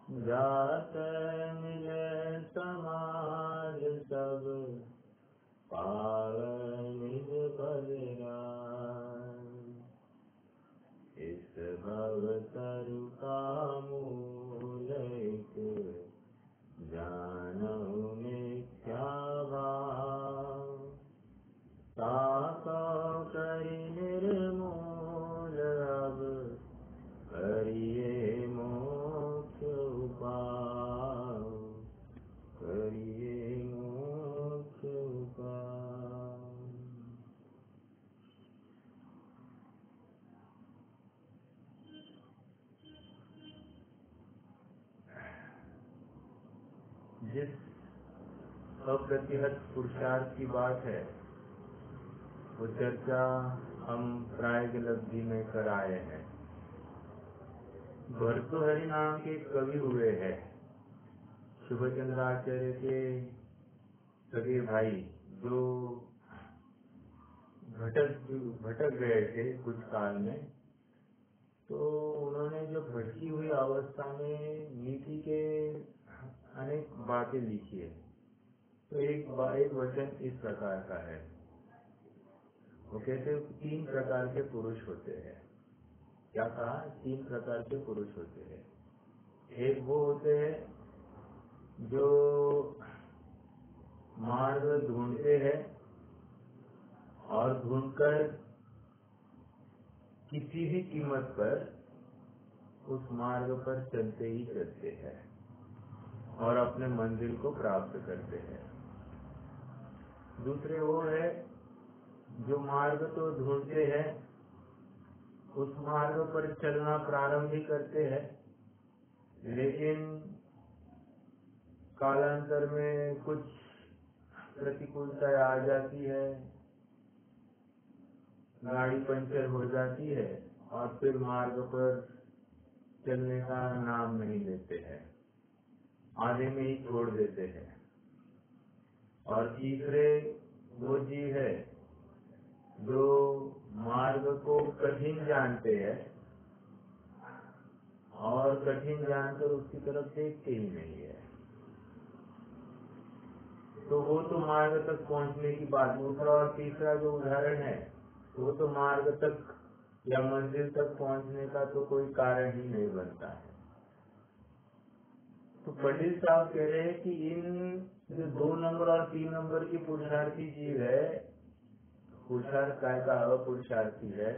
जात मिले समाज सब, पावे निज बलिराम। इस भव तरु का मूल एक, जानहु मिथ्या भाव। ताको करि निर्मूल अब, करिए मोक्ष उपाय, करिए मोक्ष उपाय। जिस अप्रतिहत पुरुषार्थ की बात है, वो चर्चा हम प्रायगलब्धि में कर आए हैं। भर्तृहरि नाम के कवि हुए हैं, शुभचंद्राचार्य के सगे भाई, जो भटक गए थे कुछ काल में। तो उन्होंने जो भटकी हुई अवस्था में नीति के अनेक बातें लिखी है। तो एक वचन इस प्रकार का है, वो कहते हैं 3 प्रकार के पुरुष होते हैं। क्या कहा? 3 प्रकार के पुरुष होते हैं। एक वो होते हैं जो मार्ग ढूंढते हैं और ढूंढकर किसी भी कीमत पर उस मार्ग पर चलते ही चलते हैं और अपने मंजिल को प्राप्त करते हैं। दूसरे वो है जो मार्ग तो ढूंढते हैं, उस मार्ग पर चलना प्रारंभ ही करते हैं, लेकिन कालांतर में कुछ प्रतिकूलता आ जाती है, गाड़ी पंचर हो जाती है और फिर मार्ग पर चलने का नाम नहीं लेते हैं, आधे में ही छोड़ देते हैं। और तीसरे वो जीव है जो मार्ग को कठिन जानते हैं और कठिन जानकर उसकी तरफ देखते ही नहीं है। तो वो तो मार्ग तक पहुंचने की बात। दूसरा और तीसरा जो उदाहरण है, वो तो मार्ग तक या मंजिल तक पहुंचने का तो कोई कारण ही नहीं बनता है। तो पंडित साहब कह रहे हैं कि इन जो 2 नंबर और 3 नंबर की पुरुषार्थी जीव है, पुरुषार्थ काय का अपुरुषार्थी है,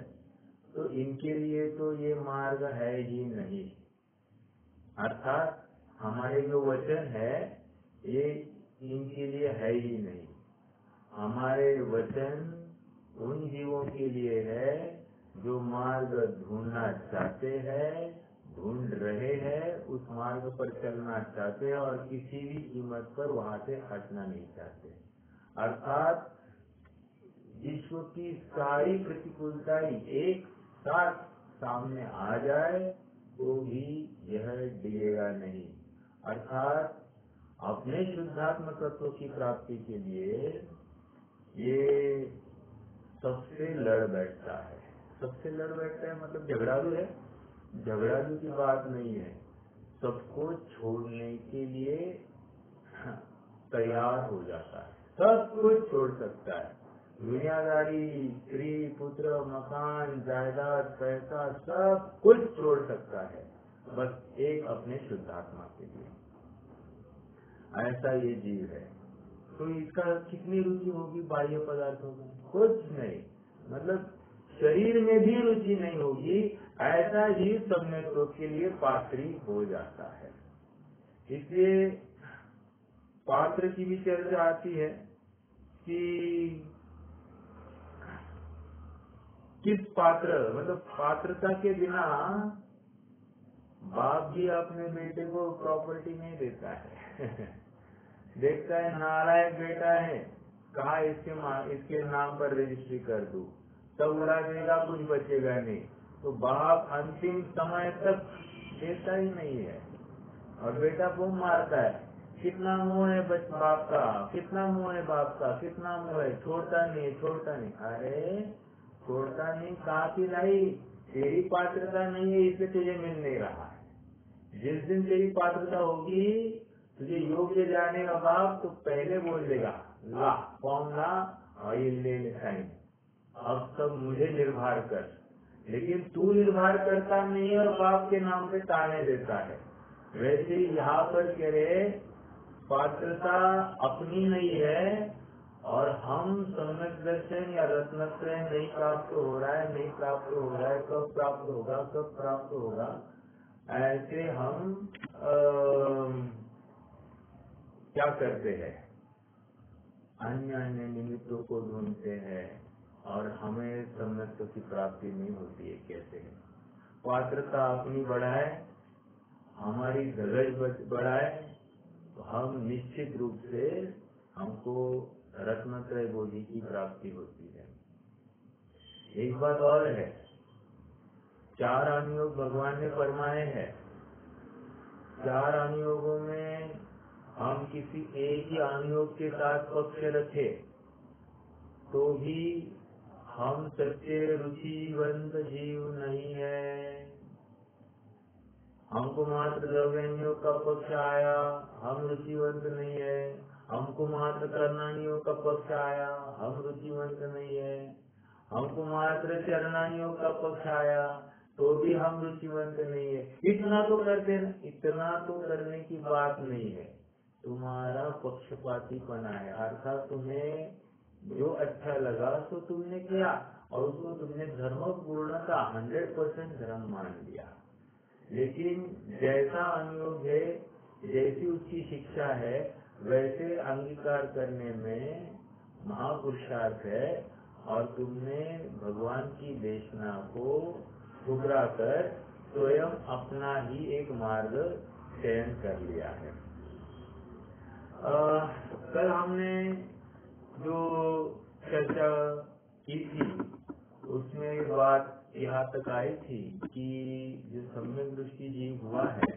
तो इनके लिए तो ये मार्ग है ही नहीं। अर्थात हमारे जो वचन है ये इनके लिए है ही नहीं। हमारे वचन उन जीवों के लिए है जो मार्ग ढूंढना चाहते हैं, ढूंढ रहे हैं, उस मार्ग पर चलना चाहते हैं और किसी भी कीमत पर वहां से हटना नहीं चाहते। अर्थात विश्व की सारी प्रतिकूलताएं एक साथ सामने आ जाए तो भी यह डिगेगा नहीं। अर्थात अपने शुद्धात्म तत्व की प्राप्ति के लिए ये सबसे लड़ बैठता है। सबसे लड़ बैठता है मतलब झगड़ालू है, झगड़ालू की बात नहीं है। सबको छोड़ने के लिए तैयार हो जाता है, सब कुछ छोड़ सकता है। दुनियादारी, स्त्री, पुत्र, मकान, जायदाद, पैसा, सब कुछ छोड़ सकता है, बस एक अपने शुद्धात्मा के लिए। ऐसा ये जीव है। तो इसका कितनी रुचि होगी बाह्य पदार्थों में? कुछ नहीं, मतलब शरीर में भी रुचि नहीं होगी। ऐसा जीव सबने तो के लिए पात्री हो जाता है। इसलिए पात्र की भी चर्चा आती है कि किस पात्र, मतलब पात्रता के बिना बाप भी अपने बेटे को प्रॉपर्टी नहीं देता है। देखता है नालायक बेटा है, कहा इसके नाम पर रजिस्ट्री कर दूं, तब उड़ा देगा, कुछ बचेगा नहीं। तो बाप अंतिम समय तक देता ही नहीं है और बेटा बूम मारता है, कितना मोह है बाप का, कितना मोह है बाप का, कितना मोह है, छोड़ता नहीं, छोड़ता नहीं। अरे छोड़ता नहीं, कहा कि नहीं, तेरी पात्रता नहीं है इसलिए तुझे मिल नहीं रहा है। जिस दिन तेरी पात्रता होगी, तुझे योग्य जानेगा बाप, तो पहले बोल देगा ला फॉर्म ला और ये ले साइन, अब सब मुझे निर्भर कर। लेकिन तू निर्भर करता नहीं है और बाप के नाम पे ताने देता है। वैसे ही यहाँ पर कह रहे पात्रता अपनी नहीं है और हम सम्यक दर्शन या रत्नत्रय नहीं प्राप्त हो रहा है, नहीं प्राप्त हो रहा है, कब प्राप्त होगा, कब प्राप्त होगा, ऐसे हम क्या करते हैं, अन्य अन्य निमित्तों को ढूंढते हैं और हमें सम्यक की प्राप्ति नहीं होती है। कैसे है? पात्रता अपनी बढ़ाए, हमारी धगज बढ़ाए, तो हम निश्चित रूप से हमको रत्नत्रय बोधि की प्राप्ति होती है। एक बात और है, 4 अनुयोग भगवान ने फरमाए हैं। 4 अनुयोगों में हम किसी एक ही अनुयोग के साथ पक्ष रखे तो भी हम सच्चे रुचिवंत जीव नहीं है। हमको मात्र द्रव्यनियोग का पक्ष आया, हम रुचिवंत नहीं है। हमको मात्र कर्णानियोग का पक्ष आया, हम रुचिवंत नहीं है। हमको मात्र चरणानियोग का पक्ष आया तो भी हम रुचिवंत नहीं है। इतना तो करते ना, इतना तो करने की बात नहीं है, तुम्हारा पक्षपातीपना है। अर्थात तुम्हें जो अच्छा लगा तो तुमने किया और उसको तुमने धर्म पूर्णता 100% धर्म मान लिया। लेकिन जैसा अनुयोग है, जैसी उसकी शिक्षा है, वैसे अंगीकार करने में महापुरुषार्थ है और तुमने भगवान की देशना को ठुकरा कर स्वयं अपना ही एक मार्ग चयन कर लिया है। कल हमने जो चर्चा की थी उसमें बात यहाँ तक आई थी कि जो सम्यक दृष्टि जीव हुआ है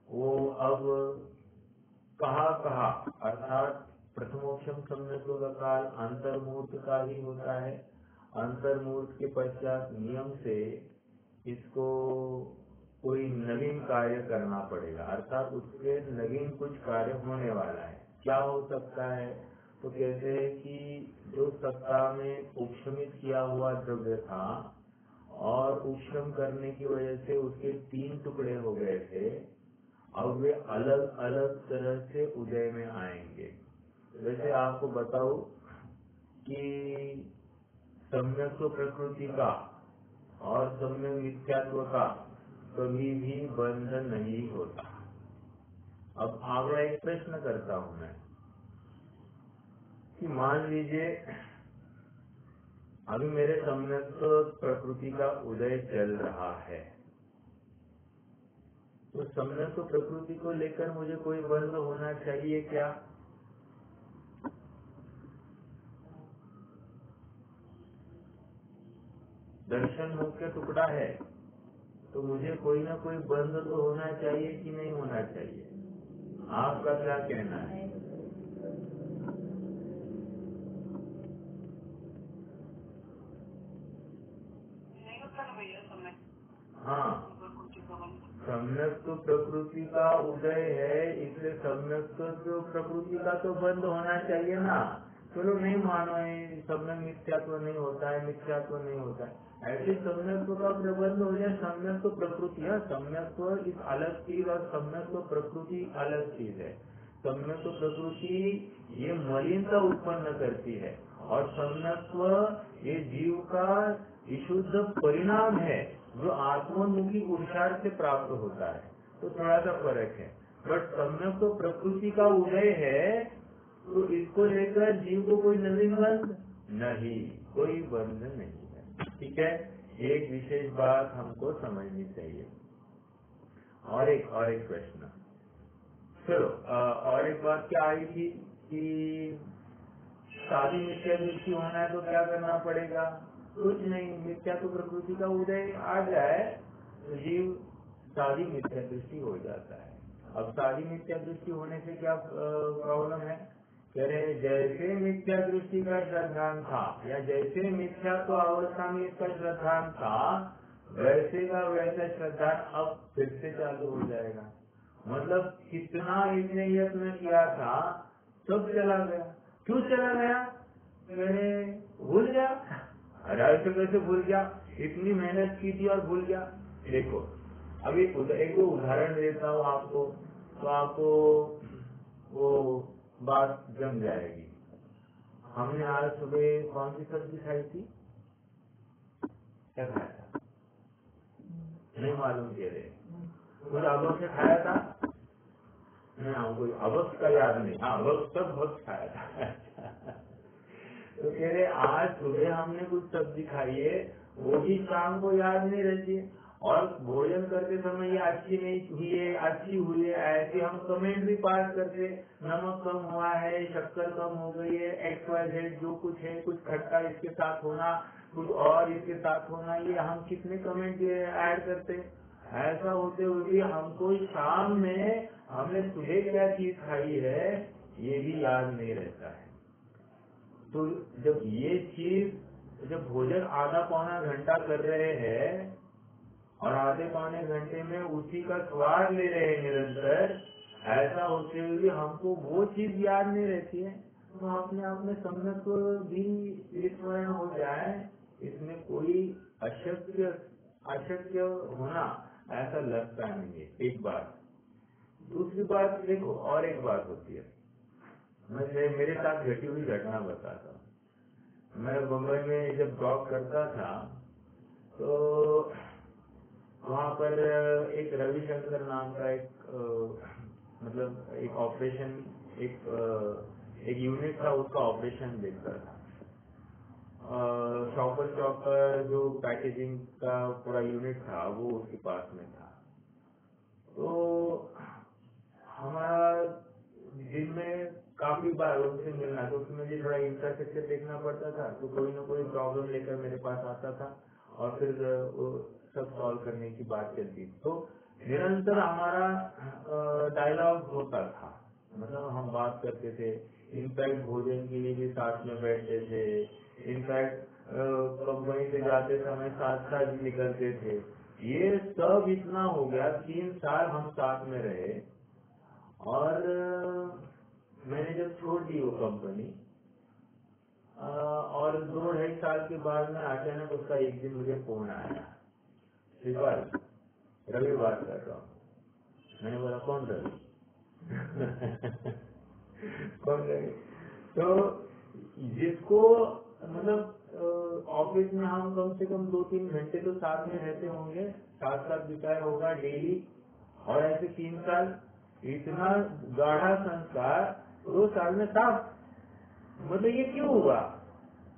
वो अब कहाँ अर्थात प्रथमोक्षम सम्यक का काल अंतर्मूर्त का ही होता है। अंतर्मूर्त के पश्चात नियम से इसको कोई नवीन कार्य करना पड़ेगा, अर्थात उसके नवीन कुछ कार्य होने वाला है। क्या हो सकता है? तो कहते हैं कि जो सत्ता में उपशमित किया हुआ द्रव्य था और उपशम करने की वजह से उसके 3 टुकड़े हो गए थे, अब वे अलग अलग तरह से उदय में आएंगे। वैसे आपको बताओ कि सम्यक प्रकृति का और सम्यक मिथ्यात्व का कभी भी बंधन नहीं होता। अब आगे एक प्रश्न करता हूं मैं कि मान लीजिए अभी मेरे सम्यक प्रकृति का उदय चल रहा है, तो सम्यक प्रकृति को लेकर मुझे कोई बंध होना चाहिए क्या? दर्शन मुख्य टुकड़ा है तो मुझे कोई ना कोई बंध तो होना चाहिए कि नहीं होना चाहिए? आपका क्या कहना है? हाँ, सम्यक तो प्रकृति का उदय है, इसलिए सम्यक तो प्रकृति का तो बंद होना चाहिए ना। चलो नहीं मानो ये सम्यक मिथ्यात्व नहीं होता है, मिथ्यात्व नहीं होता है, ऐसे सम्यक का प्रबंध हो जाए। सम्यक तो प्रकृति है, सम्यक इस अलग चीज और सम्यक तो प्रकृति अलग चीज है। सम्यक तो प्रकृति ये मलिनता उत्पन्न करती है और सम्यक ये जीव का विशुद्ध परिणाम है जो आत्मोन्मुखी पुरुषार्थ से प्राप्त होता है। तो थोड़ा सा फर्क है, बट सम्यक तो प्रकृति का उदय है तो इसको लेकर जीव को कोई नवीन बंध नहीं, कोई बंध नहीं है। ठीक है, एक विशेष बात हमको समझनी चाहिए। और एक प्रश्न, चलो और एक बात क्या आई थी कि शादी मिथ्या दृष्टि होना है तो क्या करना पड़ेगा? कुछ नहीं, मिथ्या तो प्रकृति का उदय आ जाए तो जीव शादी मिथ्या दृष्टि हो जाता है। अब शादी मिथ्या दृष्टि होने से क्या प्रॉब्लम है? कह रहे जैसे मिथ्या दृष्टि का श्रद्धान था या जैसे मिथ्या तो अवस्था में इसका श्रद्धान था, वैसे का वैसा श्रद्धा अब फिर से चालू हो जाएगा। मतलब कितना इसने यत्न किया था सब चला गया। क्यों चला गया? मैंने भूल गया। अरे ऐसे कैसे भूल गया? इतनी मेहनत की थी और भूल गया। देखो अभी एक दो उदाहरण देता हूँ आपको, तो आपको वो बात जम जाएगी। हमने आज सुबह कौन सी सब्जी खाई थी? क्या खाया था? नहीं मालूम कह रहे। कुछ अबक से खाया था? नहीं, हमको अबक का याद नहीं। हाँ, अबक सब बहुत खाया था। तो कह रहे आज सुबह हमने कुछ सब्जी खाई है, वो भी शाम को याद नहीं रहती है। और भोजन करते समय ये अच्छी नहीं हुई है, अच्छी हुई है, ऐसे हम कमेंट भी पास करते, नमक कम हुआ है, शक्कर कम हो गई है, XYZ जो कुछ है, कुछ खट्टा इसके साथ होना, कुछ और इसके साथ होना, ये हम कितने कमेंट ऐड करते। ऐसा होते हुए भी हमको शाम में हमने सुबह क्या चीज खाई है ये भी याद नहीं रहता है। तो जब ये चीज, जब भोजन आधा पौना घंटा कर रहे हैं और आधे पौने घंटे में उसी का स्वाद ले रहे हैं निरंतर, ऐसा होते हुए भी हमको वो चीज याद नहीं रहती है, तो अपने आप में सम्यक भी विस्मरण हो जाए, इसमें कोई अशक्य अशक्य होना ऐसा लगता नहीं है। एक बात। दूसरी बात देखो, और एक बात होती है, मैं मेरे साथ घटी हुई घटना बताता हूँ। मैं मुंबई में जब जॉब करता था तो वहाँ पर एक रविशंकर नाम का मतलब एक ऑपरेशन, एक यूनिट था, उसका ऑपरेशन देखता था। शॉपर चौक का जो पैकेजिंग का पूरा यूनिट था वो उसके पास में था। तो हमारा दिन में काफी बार उनसे मिलना, तो उसमें मुझे थोड़ा इंफ्रास्ट्रक्चर देखना पड़ता था, तो कोई ना कोई प्रॉब्लम लेकर मेरे पास आता था और फिर वो सब सॉल्व करने की बात चलती। तो निरंतर हमारा डायलॉग होता था, मतलब हम बात करते थे। इनफैक्ट भोजन के लिए भी साथ में बैठते थे। इनफैक्ट कंपनी से जाते समय साथ साथ निकलते थे। ये सब इतना हो गया, 3 साल हम साथ में रहे। और मैंने जब छोड़ दी वो कंपनी और 2-2.5 साल के बाद में अचानक उसका एक दिन मुझे फोन आया, श्रीपाल रवि बात कर रहा हूँ। मैंने बोला कौन रवि? कौन रवि? तो जिसको मतलब ऑफिस में हम कम से कम 2-3 घंटे तो साथ में रहते होंगे, साथ साथ बिताया होगा डेली, और ऐसे 3 साल इतना गाढ़ा संस्कार 2 साल में साफ, मतलब ये क्यों हुआ?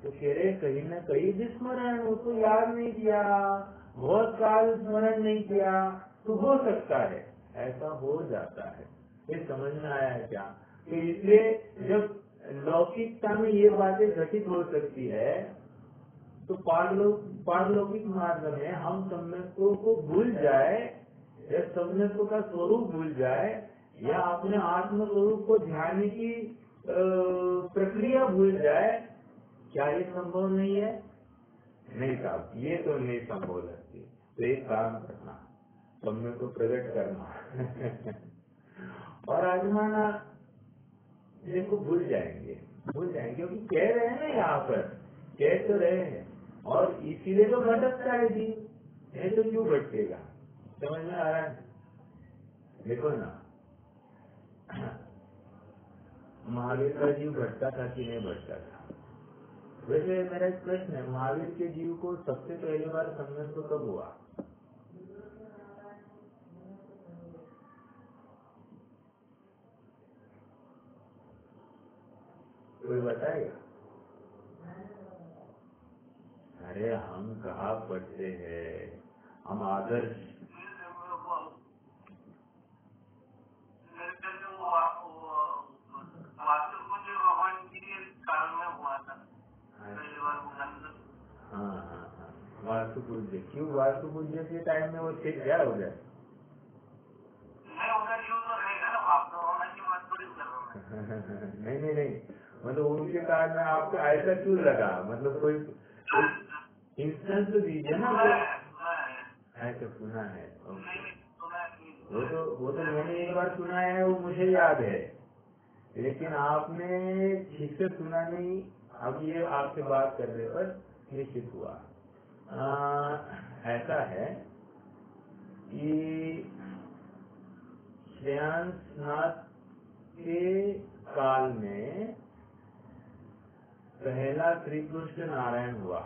तो कह रहे कहीं न कहीं विस्मरण, वो तो याद नहीं किया, बहुत साल स्मरण नहीं किया, तो हो सकता है ऐसा हो जाता है। ये समझ में आया है क्या? तो इसलिए जब लौकिकता में ये बातें घटित हो सकती है, तो पारलौकिक मार्ग में हम सम्यकों को भूल जाए, या सम्यकों का स्वरूप भूल जाए, या अपने आत्म स्वरूप को ध्यान की प्रक्रिया भूल जाए, क्या ये संभव नहीं है? नहीं साहब, ये तो नहीं संभव लगती। तो एक काम करना, सम्य को प्रकट करना और आजमाना। देखो भूल जाएंगे, क्योंकि कह रहे हैं ना, यहाँ पर कह तो रहे हैं, और इसीलिए तो भटकता है जी, नहीं तो क्यों भटकेगा? समझ में आ रहा है? देखो ना, महावीर का जीव भटका था कि नहीं भटका था? वैसे मेरा एक प्रश्न है, महावीर के जीव को सबसे पहली बार संघर्ष तो कब हुआ? कोई बताएगा? अरे हम कहाँ पढ़ते हैं, हम आदर्श हाँ हाँ हाँ, वास्तु पूज्य। क्यों वास्तु पूज्य के टाइम में वो ठीक क्या हो गया? नहीं नहीं नहीं, मतलब उनके कारण में आपको ऐसा क्यों लगा? मतलब कोई इंस्टेंस तो दीजिए ना। ऐसा सुना है। वो तो मैंने एक बार सुना है, वो मुझे याद है, लेकिन आपने ठीक से सुना नहीं। अब ये आपसे बात करने पर निश्चित हुआ। ऐसा है कि श्रेयांसनाथ के काल में पहला श्री कृष्ण नारायण हुआ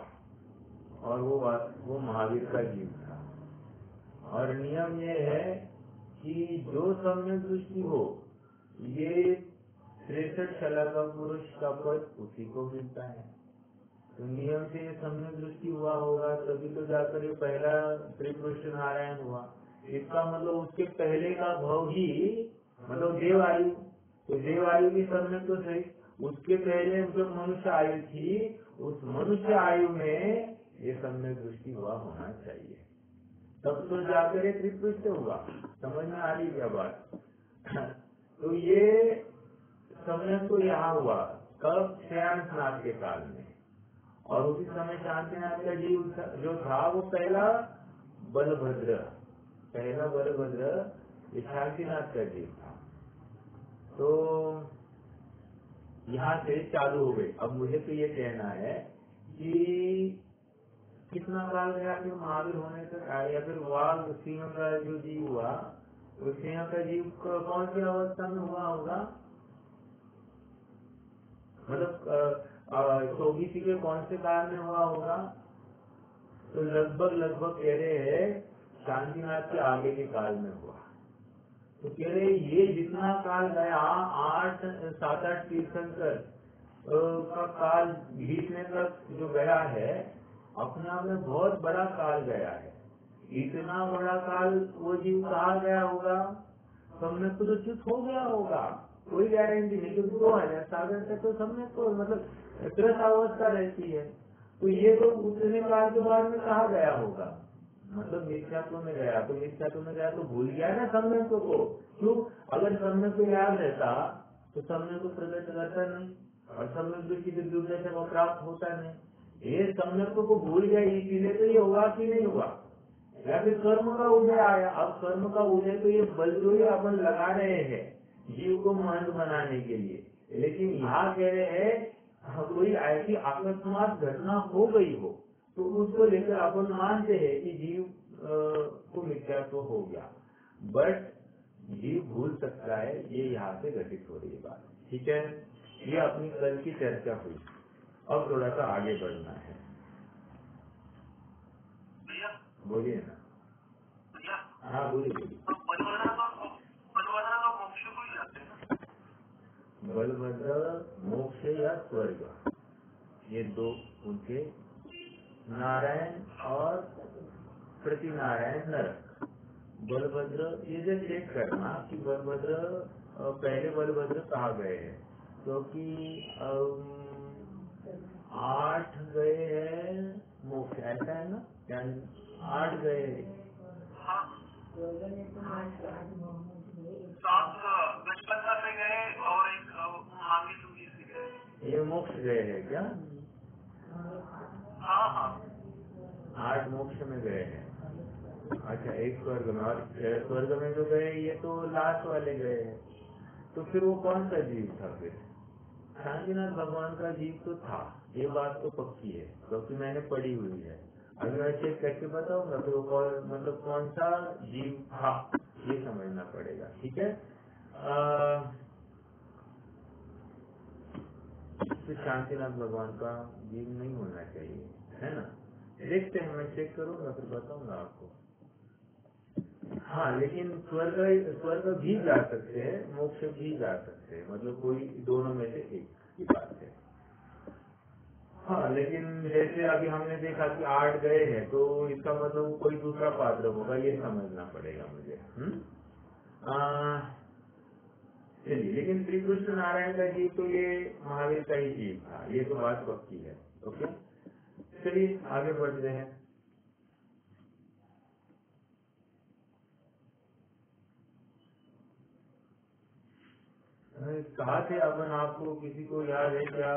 और वो महावीर का जीव था। और नियम ये है कि जो सम्यक दृष्टि हो, ये 63 शला का पुरुष का पद उसी को मिलता है। तो नियम से ये सम्यक दृष्टि हुआ होगा, तभी तो जाकर ये पहला श्री कृष्ण नारायण हुआ। इसका मतलब उसके पहले का भाव ही मतलब देवायु, तो देवायु की सम्यक तो सही, उसके पहले जो मनुष्य आयु थी, उस मनुष्य आयु में ये सम्यक दृष्टि हुआ होना चाहिए, तब तो जाकर ये त्रिपुष्ट हुआ। समझ में आ रही क्या बात? तो ये सम्यक तो यहाँ हुआ कब? श्रेयांसनाथ के काल में। और उसी समय शांतिनाथ का जीव जो था वो पहला बलभद्र ये शांतिनाथ का जीव था। तो यहाँ से चालू हो गई। अब मुझे तो ये कहना है कि कितना काल गया फिर महावीर होने तक, या फिर वाघ सिंह का जो जीव हुआ, वो सिंह का जीव कौन सी अवस्था में हुआ होगा? मतलब 24 के कौन से काल में हुआ होगा? तो लगभग कह रहे हैं शांतिनाथ के आगे के काल में हुआ। तो कह रहे ये जितना काल गया, 7-8 तीर्थंकर का काल बीतने तक जो गया है, अपने आप में बहुत बड़ा काल गया है। इतना बड़ा काल वो जीव कहा गया होगा, सबने तो चुप हो गया होगा, कोई गारंटी नहीं, क्योंकि 2000 साल तक तो सबने तो मतलब त्रस्त अवस्था रहती है। तो ये तो उतने काल के बाद में कहा गया होगा, मतलब मिथ्यात्व में गया, तो मिथ्यात्व में गया तो भूल गया ना सम्यक को। क्यों? अगर सम्यक को याद रहता तो सम्यक को प्रकट करता नहीं, और सम्यक दृष्टि की दुर्दशा को प्राप्त होता नहीं। ये सम्यक को भूल गया, इसीलिए तो ये हुआ कि नहीं हुआ, या फिर कर्म का उदय आया। अब कर्म का उदय तो ये बल जो ही अपन लगा रहे हैं जीव को महंत बनाने के लिए, लेकिन यहाँ कह रहे हैं कोई ऐसी अकस्मात घटना हो गई हो तो उसको लेकर अपन मानते हैं कि जीव को मिथ्यात्व हो गया, बट जीव भूल सकता है। ये यहाँ से घटित हो रही बात, ठीक है? ये अपनी कल की चर्चा हुई। अब थोड़ा सा आगे बढ़ना है, बोलिए ना। हाँ बोलिए। बलभद्र मोक्ष या स्वर्ग, ये दो उनके, नारायण और प्रति नारायण नरक। बलभद्र ये जो चेक करना कि बलभद्र पहले बलभद्र कहा गए हैं, क्योंकि 8 गए हैं मोक्ष, ऐसा है ना, यानी 8 गए हैं। ये मोक्ष गए हैं क्या? 8 मोक्ष में गए हैं। अच्छा, एक स्वर्ग में, और स्वर्ग में जो गए ये तो लास्ट वाले गए हैं। तो फिर वो कौन सा जीव था? फिर शांतिनाथ भगवान का जीव तो था, ये बात तो पक्की है, क्योंकि मैंने पढ़ी हुई है। अभी मैं चेक करके बताऊंगा फिर वो मतलब कौन सा जीव था, ये समझना पड़ेगा, ठीक है? फिर शांतिनाथ भगवान का जीव नहीं होना चाहिए, है ना? देखते हैं, मैं चेक करूंगा फिर बताऊंगा आपको। हाँ, लेकिन स्वर्ग भी जा सकते हैं, मोक्ष भी जा सकते हैं, मतलब कोई दोनों में से एक की बात है। हाँ, लेकिन जैसे अभी हमने देखा कि 8 गए हैं, तो इसका मतलब कोई दूसरा पात्र होगा, ये समझना पड़ेगा मुझे। चलिए, लेकिन श्री कृष्ण नारायण का जीव तो ये महावीर का ही जीव था, ये तो बात पक्की है। ओके, चलिए आगे बढ़ते हैं। कहा थे अपन, आपको किसी को याद है क्या?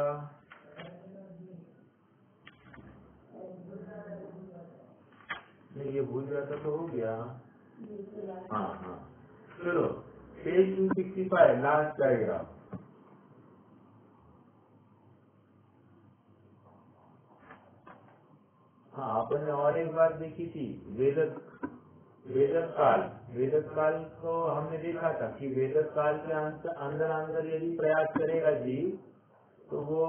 ये भूल जाता तो हो गया। हाँ हाँ, चलो पेज 265 लास्ट डायग्राम। हाँ, आपने और एक बात देखी थी, वेदक काल को हमने देखा था कि वेदक काल के अंदर अंदर यदि प्रयास करेगा जीव तो वो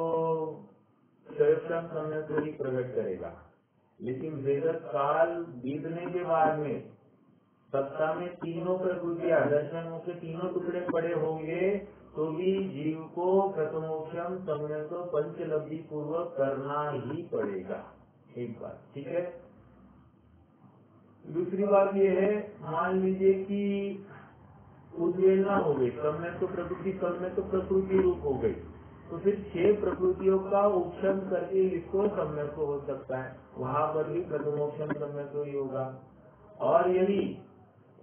स्वयं समय को ही प्रकट करेगा। लेकिन वेदक काल बीतने के बाद में सत्ता में तीनों प्रकृतियां दर्शनों के तीनों टुकड़े पड़े होंगे तो भी जीव को प्रथमोक्षम समय को पंचलब्धि पूर्वक करना ही पड़ेगा। एक बात ठीक है। दूसरी बात यह है, मान लीजिए कि उद्वेलना हो गई, समय तो प्रकृति रूप हो गई, तो फिर 6 प्रकृतियों का उपशम करके इसको समय को हो सकता है, वहाँ पर भी प्रथमोक्षम समय को ही होगा। और यदि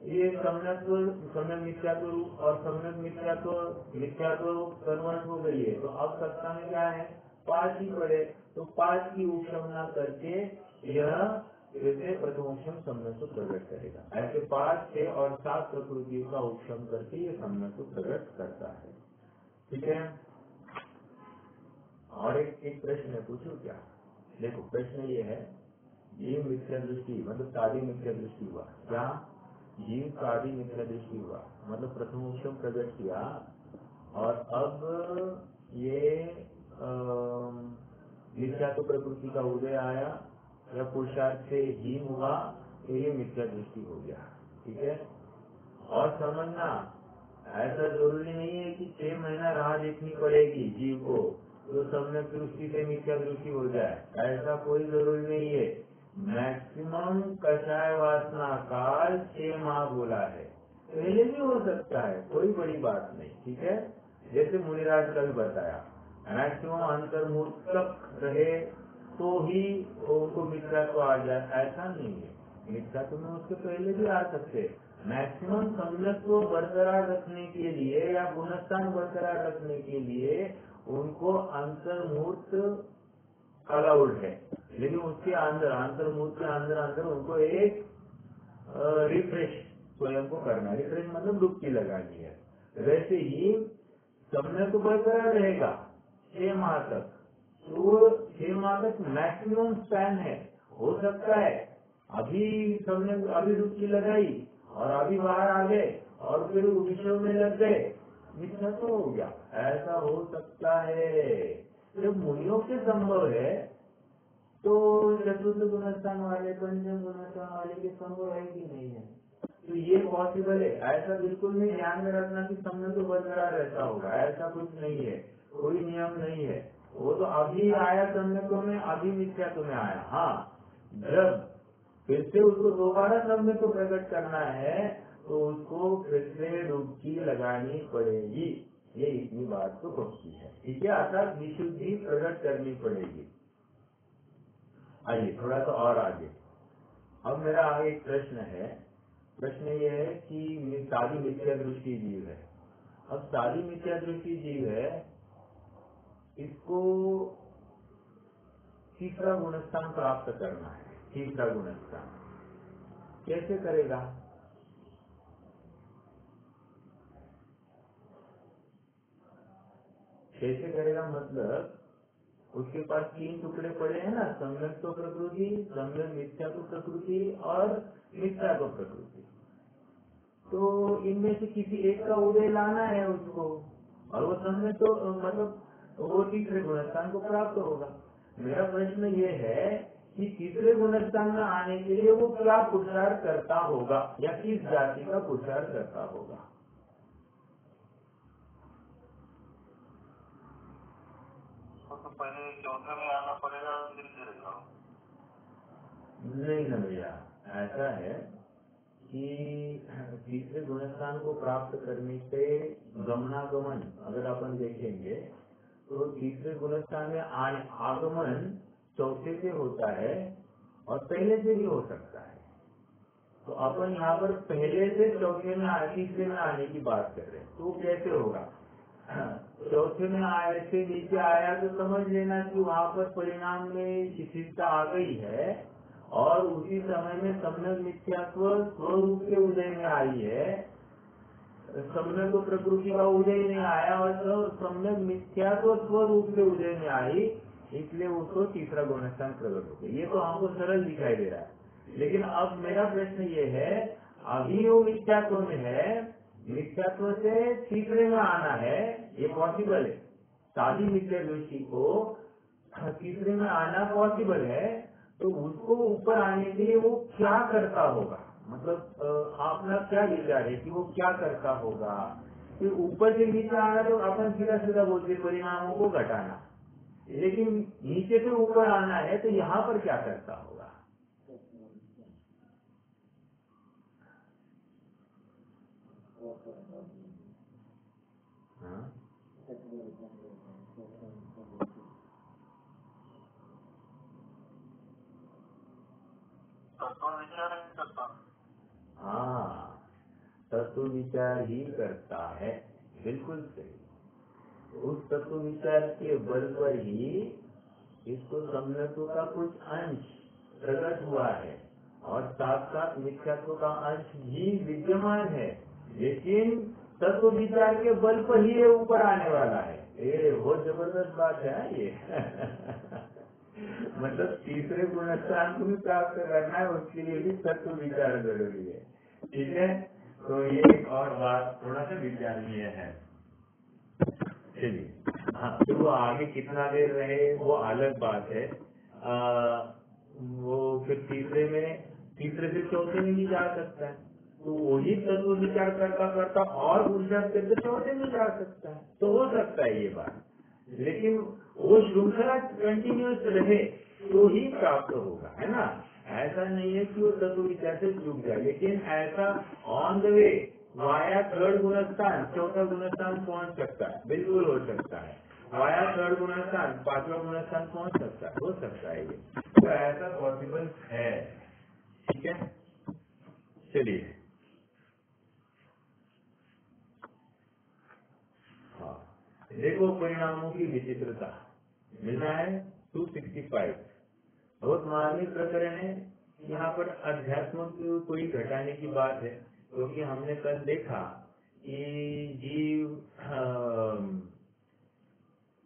ये समय मिथ्यात्व रूप और समय मिथ्यात्व कन्वर्ट हो गई है, तो अब सत्ता में क्या है, 5 ही पड़े, तो 5 की उपशमना करके यह जैसे प्रथमोक्षम समय को प्रकट करेगा। ऐसे 5, 6 और 7 प्रकृतियों का उपशम करके ये समय को प्रकट करता है। ठीक है। और एक प्रश्न है, पूछो क्या? देखो प्रश्न ये है, जीव मिथ्या दृष्टि मतलब सारी मिथ्या दृष्टि हुआ क्या? जीव सारी मिथ्या दृष्टि हुआ मतलब प्रथमोक्षम प्रकट किया, और अब ये मिथ्या तो प्रकृति का उदय आया या पुरुषार्थ से हीन हुआ तो ये मिथ्या दृष्टि हो गया। ठीक है। और समझना, ऐसा जरूरी नहीं है कि 6 महीना राह देखनी पड़ेगी जीव को तो सम्यक दृष्टि से मिथ्या दृष्टि हो जाए, ऐसा कोई जरूरी नहीं है। मैक्सिमम कषाय वासना काल 6 माह बोला है, पहले भी हो सकता है, कोई बड़ी बात नहीं। ठीक है। जैसे मुनिराज का भी बताया, मैक्सिमम अंतर्मुख तक रहे तो ही उनको मिथ्या को आ जाए, ऐसा नहीं है। मिथ्या तो में उसके पहले भी आ सकते। मैक्सिमम सम्यक को बरकरार रखने के लिए या गुणस्थान बरकरार रखने के लिए उनको अंतर्मूर्त अलाउड है, लेकिन उसके अंदर अंतर्मूर्त के अंदर उनको एक रिफ्रेश स्वयं को करना है। रिफ्रेश मतलब डुबकी लगानी है। वैसे ही सम्यक को बरकरार रहेगा 6 माह तक, तो 6 माह तक मैक्सिमम स्पैन है। हो सकता है अभी सबने अभी डुबकी लगाई और अभी बाहर आ गए और फिर विषयों में लग गए, मिथ्या तो हो गया, ऐसा हो सकता है। जब मुनियों के संभव है तो चतुर्थ गुणस्थान वाले पंचम गुणस्थान वाले के संभव है कि नहीं है? तो ये पॉसिबल है। ऐसा बिल्कुल नहीं ध्यान में रखना कि समय तो बरकरार रहता होगा, ऐसा कुछ नहीं है, कोई नियम नहीं है। वो तो अभी आया समय को में, अभी मिथ्या तो में आया। हाँ, जब फिर से उसको दोबारा समय को प्रकट करना है तो उसको फिर से डुबकी लगानी पड़ेगी, ये इतनी बात तो पक्की है। ठीक है, अर्थात विशुद्धि प्रकट करनी पड़ेगी। आइए थोड़ा सा और आगे। अब मेरा आगे एक प्रश्न है। प्रश्न ये है कि सारी मिथ्या दृष्टि जीव है। अब सारी मिथ्या दृष्टि जीव है, इसको तीसरा गुणस्थान प्राप्त करना है। तीसरा गुणस्थान कैसे करेगा? कैसे करेगा मतलब उसके पास 3 टुकड़े पड़े हैं ना, सम्यक तो प्रकृति, सम्यक मिथ्या तो प्रकृति और मिथ्या तो प्रकृति। तो इनमें से किसी एक का उदय लाना है उसको, और वो सम्यक तो मतलब वो तीसरे गुणस्थान को प्राप्त होगा। मेरा प्रश्न ये है कि तीसरे गुणस्थान में आने के लिए वो क्या पुरुषार्थ करता होगा या किस जाति का पुरुषार्थ करता होगा? तो पहले चौथे में आना पड़ेगा, नहीं ना भैया, ऐसा है कि तीसरे गुणस्थान को प्राप्त करने पे गमनागमन अगर अपन देखेंगे तो तीसरे गुणस्थान में आगमन चौथे से होता है और पहले से भी हो सकता है। तो अपन यहाँ पर पहले से चौथे में तीसरे में आने की बात कर रहे हैं, तो कैसे होगा? चौथे में आए से नीचे आया तो समझ लेना कि वहाँ पर परिणाम में शिथिलता आ गई है और उसी समय में सम्यक मिथ्यात्व स्वरूप के उदय में आई है, सम्यक प्रकृति का उदय नहीं आया और सम्यक मिथ्यात्व स्वरूप के उदय में आई, इसलिए उसको तीसरा गुणस्थान प्रकट हो गया। ये तो हमको सरल दिखाई दे रहा है, लेकिन अब मेरा प्रश्न ये है, अभी वो मिथ्यात्व में है, मिथ्यात्व से तीसरे में आना है, ये पॉसिबल है। साधी मिथ्या दृष्टि को तीसरे में आना पॉसिबल है, तो उसको ऊपर आने के लिए वो क्या करता होगा, मतलब आपका क्या विचार है कि वो क्या करता होगा? कि ऊपर से नीचे आना तो अपन सीधा सीधा बोलते परिणामों को घटाना, लेकिन नीचे से ऊपर आना है तो यहाँ पर क्या करता होगा? हाँ? हाँ, तत्व विचार ही करता है, बिल्कुल सही। उस तत्व विचार के बल पर ही इसको सम्यक्त्व का कुछ अंश प्रकट हुआ है और साथ साथ मिथ्यात्व का अंश भी विद्यमान है, लेकिन तत्व विचार के बल पर ही ये ऊपर आने वाला है। ये बहुत जबरदस्त बात है ये। मतलब तीसरे गुणस्थान को भी प्राप्त करना है, उसके लिए भी तत्व विचार जरूरी है। ठीक है, तो ये एक और बात थोड़ा सा विचारणीय है। चलिए, हाँ, तो वो आगे कितना देर रहे वो अलग बात है। वो फिर तीसरे से चौथे में भी जा सकता है, तो वही तत्व विचार करता करता और पुरुषार्थ करके चौथे में जा सकता है, तो हो सकता है ये बात। लेकिन वो श्रृंखला कंटिन्यूस रहे तो ही प्राप्त होगा, है ना? ऐसा नहीं है कि वो तत्व विचार से चूक जाए, लेकिन ऐसा on the way via third गुणस्थान चौथा गुणस्थान पहुंच सकता है, बिल्कुल हो सकता है। वाया थर्ड गुणस्थान पांचवा गुणस्थान पहुंच सकता है, हो सकता है ये, तो ऐसा पॉसिबल है। ठीक है, चलिए। हाँ, देखो परिणामों की विचित्रता मिलना है 265, बहुत मार्मिक प्रकरण है। यहाँ पर अध्यात्म की कोई घटाने की बात है, क्योंकि हमने कल देखा कि जीव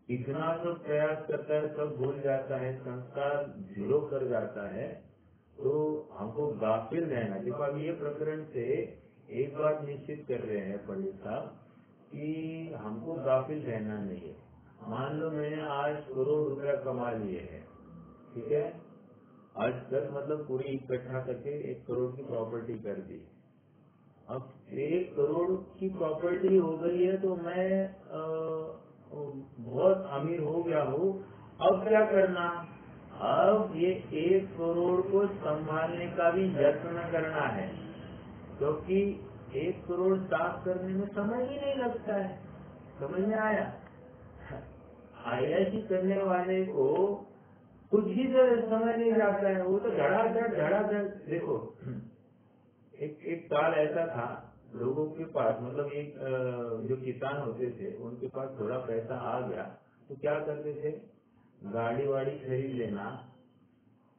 इतना सब प्रयास करता है, सब भूल जाता है, संस्कार जीरो कर जाता है, तो हमको गाफिल रहना। देखो अब ये प्रकरण से एक बात निश्चित कर रहे हैं पंडित साहब कि हमको गाफिल रहना नहीं है। मान लो मैंने आज करोड़ रुपया कमा लिए हैं, ठीक है, आज तक मतलब पूरी इकट्ठा करके 1 करोड़ की प्रॉपर्टी कर दी। अब 1 करोड़ की प्रॉपर्टी हो गई है तो मैं बहुत अमीर हो गया हूँ। अब क्या करना? अब ये 1 करोड़ को संभालने का भी यत्न करना है, क्योंकि 1 करोड़ साफ करने में समय भी नहीं लगता है। समझ में आया? आईआईटी करने वाले को कुछ ही समय नहीं जाता है, वो तो धड़ाधड़। देखो एक काल ऐसा था, लोगों के पास मतलब एक जो किसान होते थे उनके पास थोड़ा पैसा आ गया तो क्या करते थे, गाड़ी वाड़ी खरीद लेना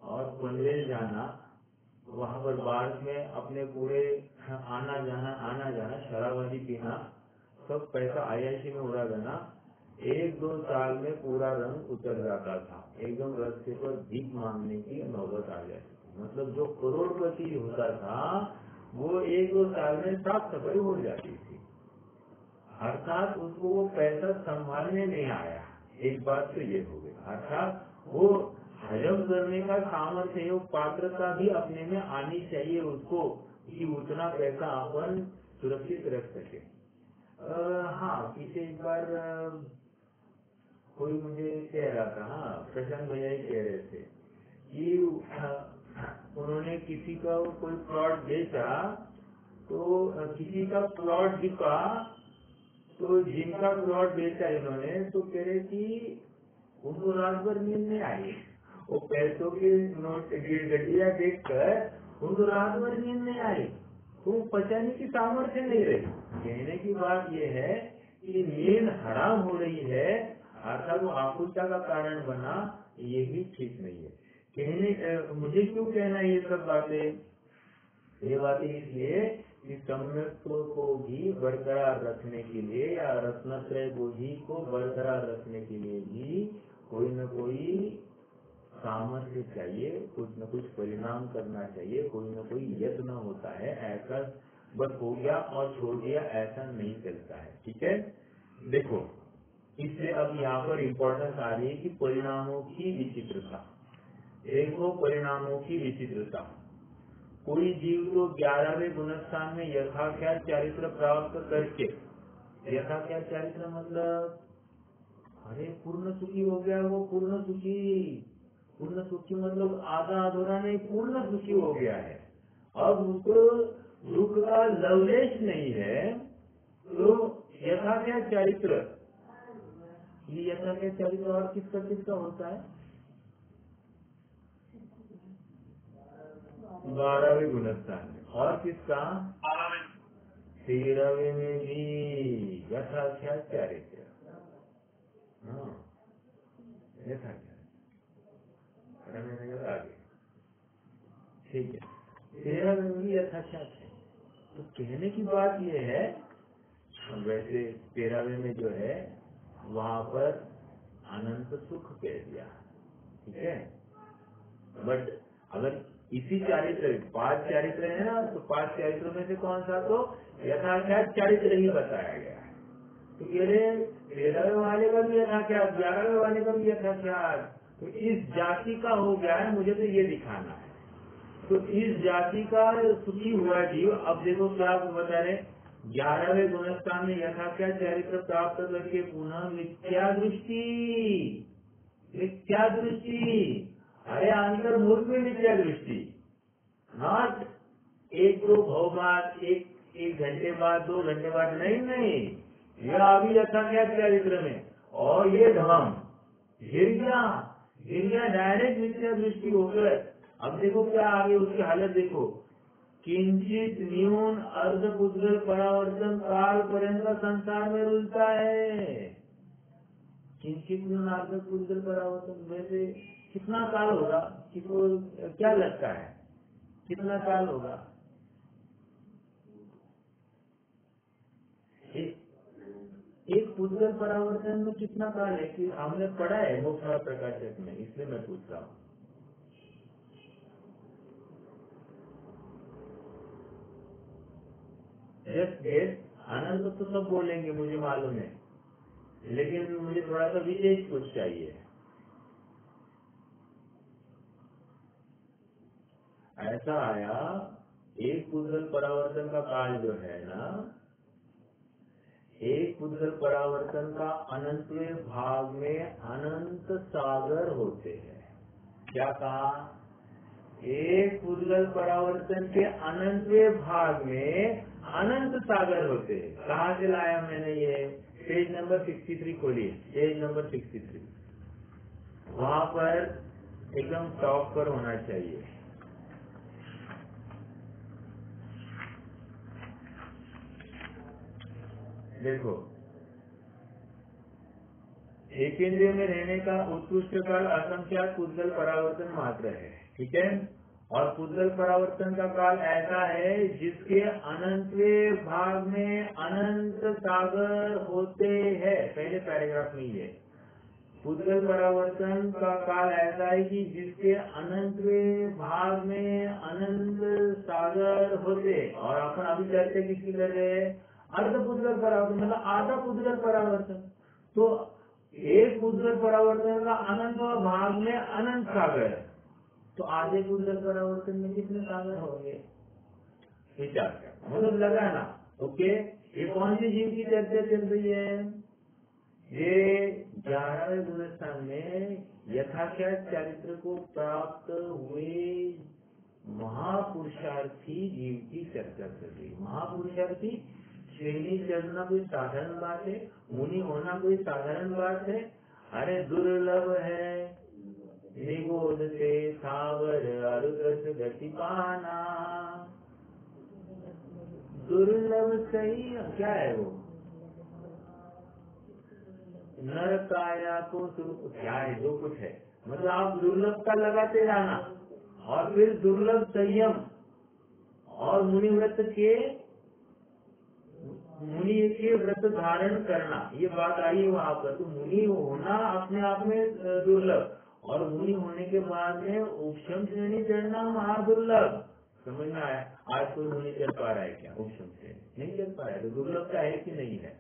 और पनवेल जाना, वहां पर बाढ़ में अपने पूरे आना जाना शराब आदि पीना, सब पैसा आईआईटी में उड़ा देना। 1-2 साल में पूरा रंग उतर जाता था, एकदम रास्ते पर भीख मांगने की नौबत आ जाती थी। मतलब जो करोड़पति होता था वो 1-2 साल में साफ सफाई हो जाती थी, अर्थात उसको वो पैसा संभालने नहीं आया। एक बात तो ये हो गई, अर्थात वो हजम करने का सामर्थ्य, वो पात्रता भी अपने में आनी चाहिए उसको कि उतना पैसा अपन सुरक्षित रख सके। हाँ, पीछे एक बार कोई मुझे कह रहा था, हाँ प्रशांत भैया ही कह रहे थे कि उन्होंने किसी का कोई प्लॉट बेचा तो किसी का प्लॉट बिका, तो जिनका प्लॉट बेचा इन्होंने तो कह रहे कि उनको रात भर नींद नहीं आई, वो पैसों के नोट गड्डिया देखकर उनको रात भर नींद नहीं आई, तो पचाने की सामर्थ्य नहीं रही। कहने की बात यह है कि नींद हराम हो रही है, अर्थात वो आकुलता का कारण बना, ये भी ठीक नहीं है। मुझे क्यों कहना ये सब बातें? ये बातें इसलिए कि सम्यक्त्व को भी बरकरार रखने के लिए या रत्नत्रय बोधि को बरकरार रखने के लिए भी कोई न कोई सामर्थ्य चाहिए, कुछ न कुछ परिणाम करना चाहिए, कोई न कोई यत्न होता है। ऐसा बस हो गया और छोड़ दिया ऐसा नहीं चलता है। ठीक है, देखो इसलिए अब यहाँ पर इम्पोर्टेंस आ रही है कि परिणामों की विचित्रता। देखो परिणामों की विचित्रता, कोई जीव तो 11वें गुणस्थान में यथाख्यात चारित्र प्राप्त करके, यथाख्यात चारित्र मतलब अरे पूर्ण सुखी हो गया, वो पूर्ण सुखी, पूर्ण सुखी मतलब आधा अधूरा नहीं, पूर्ण सुखी हो गया है। अब उसको दुख का लवलेश नहीं है, तो यथाख्यात चारित्र, ये यथाख्यात चारित्र और किसका किसका होता है? 12वें गुणस्थान में, और किसका? 13वें में भी यथाख्यात चारित्र। हाँ, यथाख्यात आगे, ठीक है, 13वें में भी यथाख्यात है। तो कहने की बात यह है, वैसे 13वें में जो है वहां पर अनंत सुख कह दिया, ठीक है, बट अगर इसी चारित्र 5 चारित्र है ना, तो 5 चारित्रों में से कौन सा? तो यथाख्यात चारित्र ही बताया गया है। तो कह रहे 13वें वाले का भी यथाख्यात, 11वें वाले का भी यथाख्यात, तो इस जाति का हो गया है, मुझे तो ये दिखाना है। तो इस जाति का सुखी हुआ जीव, अब देखो क्या आपको बता रहे, 11वें गुणस्थान में यथाख्यात चरित्र प्राप्त करके पुनः मिथ्या दृष्टि, मिथ्या दृष्टि, अरे अंतर्मुख में मिथ्या दृष्टि, नॉट एक दो भाव बाद, एक घंटे बाद, 2 घंटे बाद, नहीं नहीं, यह अभी यथाख्यात चरित्र में, और ये धम गिर गया डायरेक्ट मिथ्या दृष्टि होकर। अब देखो क्या आगे उसकी हालत देखो, किंचित न्यून अर्धपुद्गल परावर्तन काल पर्यंत संसार में रुलता है। किंचित न्यून अर्धपुद्गल परावर्तन वैसे कितना काल होगा? किसको क्या लगता है कितना काल होगा? एक पुद्गल परावर्तन में कितना काल है कि हमने पढ़ा है मोक्ष प्रकाशक में, इसलिए मैं पूछ रहा हूँ। अनंत तो सब बोलेंगे मुझे मालूम है, लेकिन मुझे थोड़ा सा विशेष कुछ चाहिए। ऐसा आया, एक पुद्गल परावर्तन का काल जो है ना, एक पुद्गल परावर्तन का अनंतवें भाग में अनंत सागर होते हैं। क्या कहा? एक पुद्गल परावर्तन के अनंतवें भाग में अनंत सागर होते हैं। कहाँ से लाया मैंने ये? पेज नंबर 63 खोलिए, पेज नंबर 63, वहां पर एकदम टॉप पर होना चाहिए। देखो, एक इंद्रिय में रहने का उत्कृष्ट काल असंख्यात पुद्गल परावर्तन मात्र है, ठीक है, और पुद्गल परावर्तन का काल ऐसा है जिसके अनंतवें भाग में अनंत सागर होते हैं। पहले पैराग्राफ में ये पुद्गल परावर्तन का काल ऐसा है कि जिसके अनंतवें भाग में अनंत सागर होते, और अपन अभी चर्चा किसकी कर रहे हैं? अर्ध पुद्गल परावर्तन, मतलब आधा पुद्गल परावर्तन। तो एक पुद्गल परावर्तन का अनंत भाग में अनंत सागर, तो आधे पुद्गल परावर्तन में कितने सागर होंगे? विचार कर, मतलब लगाना। ओके, ये कौन सी जीव की चर्चा चल रही है? ये 11वें गुणस्थान में यथाख्यात चरित्र को प्राप्त हुए महापुरुषार्थी जीव की चर्चा चल रही। महापुरुषार्थी श्रेणी चढ़ना कोई साधारण बात है, मुनि होना कोई साधारण बात है? अरे दुर्लभ है निगोद से सावर अरुद्रस गति पाना। दुर्लभ सही क्या है वो? नर काया को स्वरूप क्या है, जो कुछ है, मतलब आप दुर्लभ का लगाते जाना और फिर दुर्लभ संयम और मुनि व्रत धारण करना, ये बात आई वहाँ पर। तो मुनि होना अपने आप में दुर्लभ, और मुनि होने के बाद में उपशम श्रेणी चढ़ना महादुर्लभ। समझ में आया? आज कोई मुनि चढ़ पा रहा है क्या? उपशम श्रेणी नहीं चढ़ पा रहा है, तो दुर्लभता है कि नहीं है?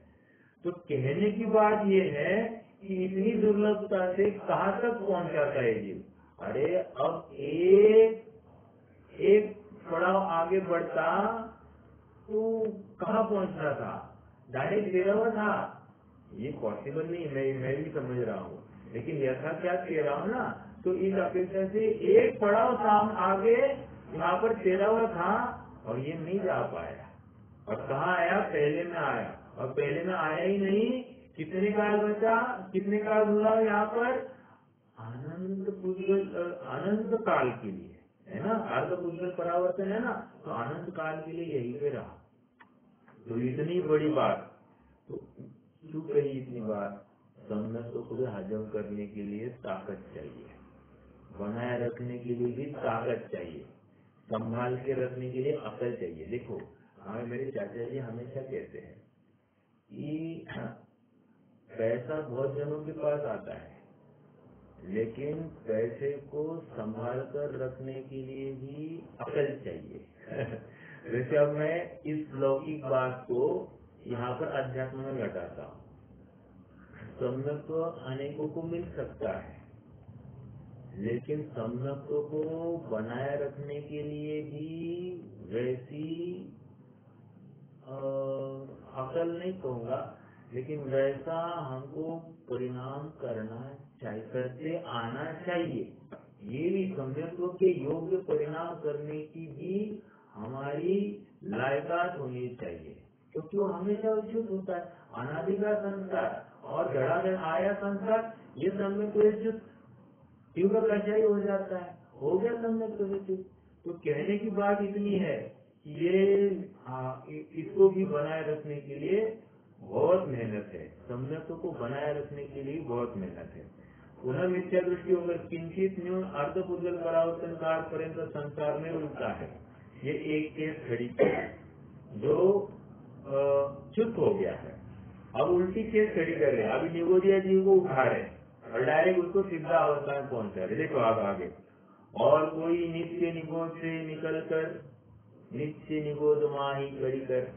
तो कहने की बात ये है कि इतनी दुर्लभता से कहाँ तक पहुंचाता है जीव। अरे अब एक पड़ाव आगे बढ़ता तो कहाँ पहुंचना था, डायरेक्ट 13वां था। ये पॉसिबल नहीं, मैं भी समझ रहा हूँ, लेकिन यथा क्या कह रहा हूँ ना, तो इस अपेक्षा से एक पड़ाव साम आगे यहाँ पर 13वां था और ये नहीं जा पाया। और कहाँ आया? पहले में आया, और पहले में आया ही नहीं। कितने काल बचा, कितने काल हुआ यहाँ पर? अनंत काल के लिए, है ना? अर्ध पुष्कल परावर्तन है ना, तो अनंत काल के लिए यही पे रहा। तो इतनी बड़ी बात तो क्यों कही? इतनी बात सम्यक को खुद हजम करने के लिए ताकत चाहिए, बनाए रखने के लिए भी ताकत चाहिए, संभाल के रखने के लिए अकल चाहिए। देखो हमें मेरे चाचा जी हमेशा कहते हैं कि पैसा बहुत जनों के पास आता है, लेकिन पैसे को संभाल कर रखने के लिए भी अकल चाहिए। वैसे अब मैं इस लौकिक बात को यहाँ पर अध्यात्म में घटाता हूँ। सम्यक तो अनेकों को मिल सकता है, लेकिन सम्यक को बनाए रखने के लिए भी वैसी अकल नहीं कहूँगा, लेकिन वैसा हमको परिणाम करना चाहिए, करते आना चाहिए। ये भी सम्यक के योग्य परिणाम करने की भी हमारी लायकात होनी चाहिए, क्योंकि वो हमेशा उचित होता है। अनादि का संस्कार और धड़ाधड़ आया संस्कार, ये सम्यक को उचित क्यों का कचाई हो जाता है, हो गया सम्यक तो उचित। तो कहने की बात इतनी है कि ये इसको भी बनाए रखने के लिए बहुत मेहनत है, सम्यक को बनाए रखने के लिए बहुत मेहनत है। पुनः मिथ्या दृष्टि होकर किंचित न्यून अर्ध पुद्गल परावर्तन काल पर्यंत संसार में उल्टा है। ये एक केस खड़ी जो च्युत हो गया है, अब उल्टी केस खड़ी कर रहे हैं। अभी निगोदिया जी को उठा रहे और डायरेक्ट उसको सिद्धा अवस्था में पहुंचा रहे। देखो आप आगे, और कोई नित्य निगोद से निकल कर नित्य निगोद माही कड़ी कर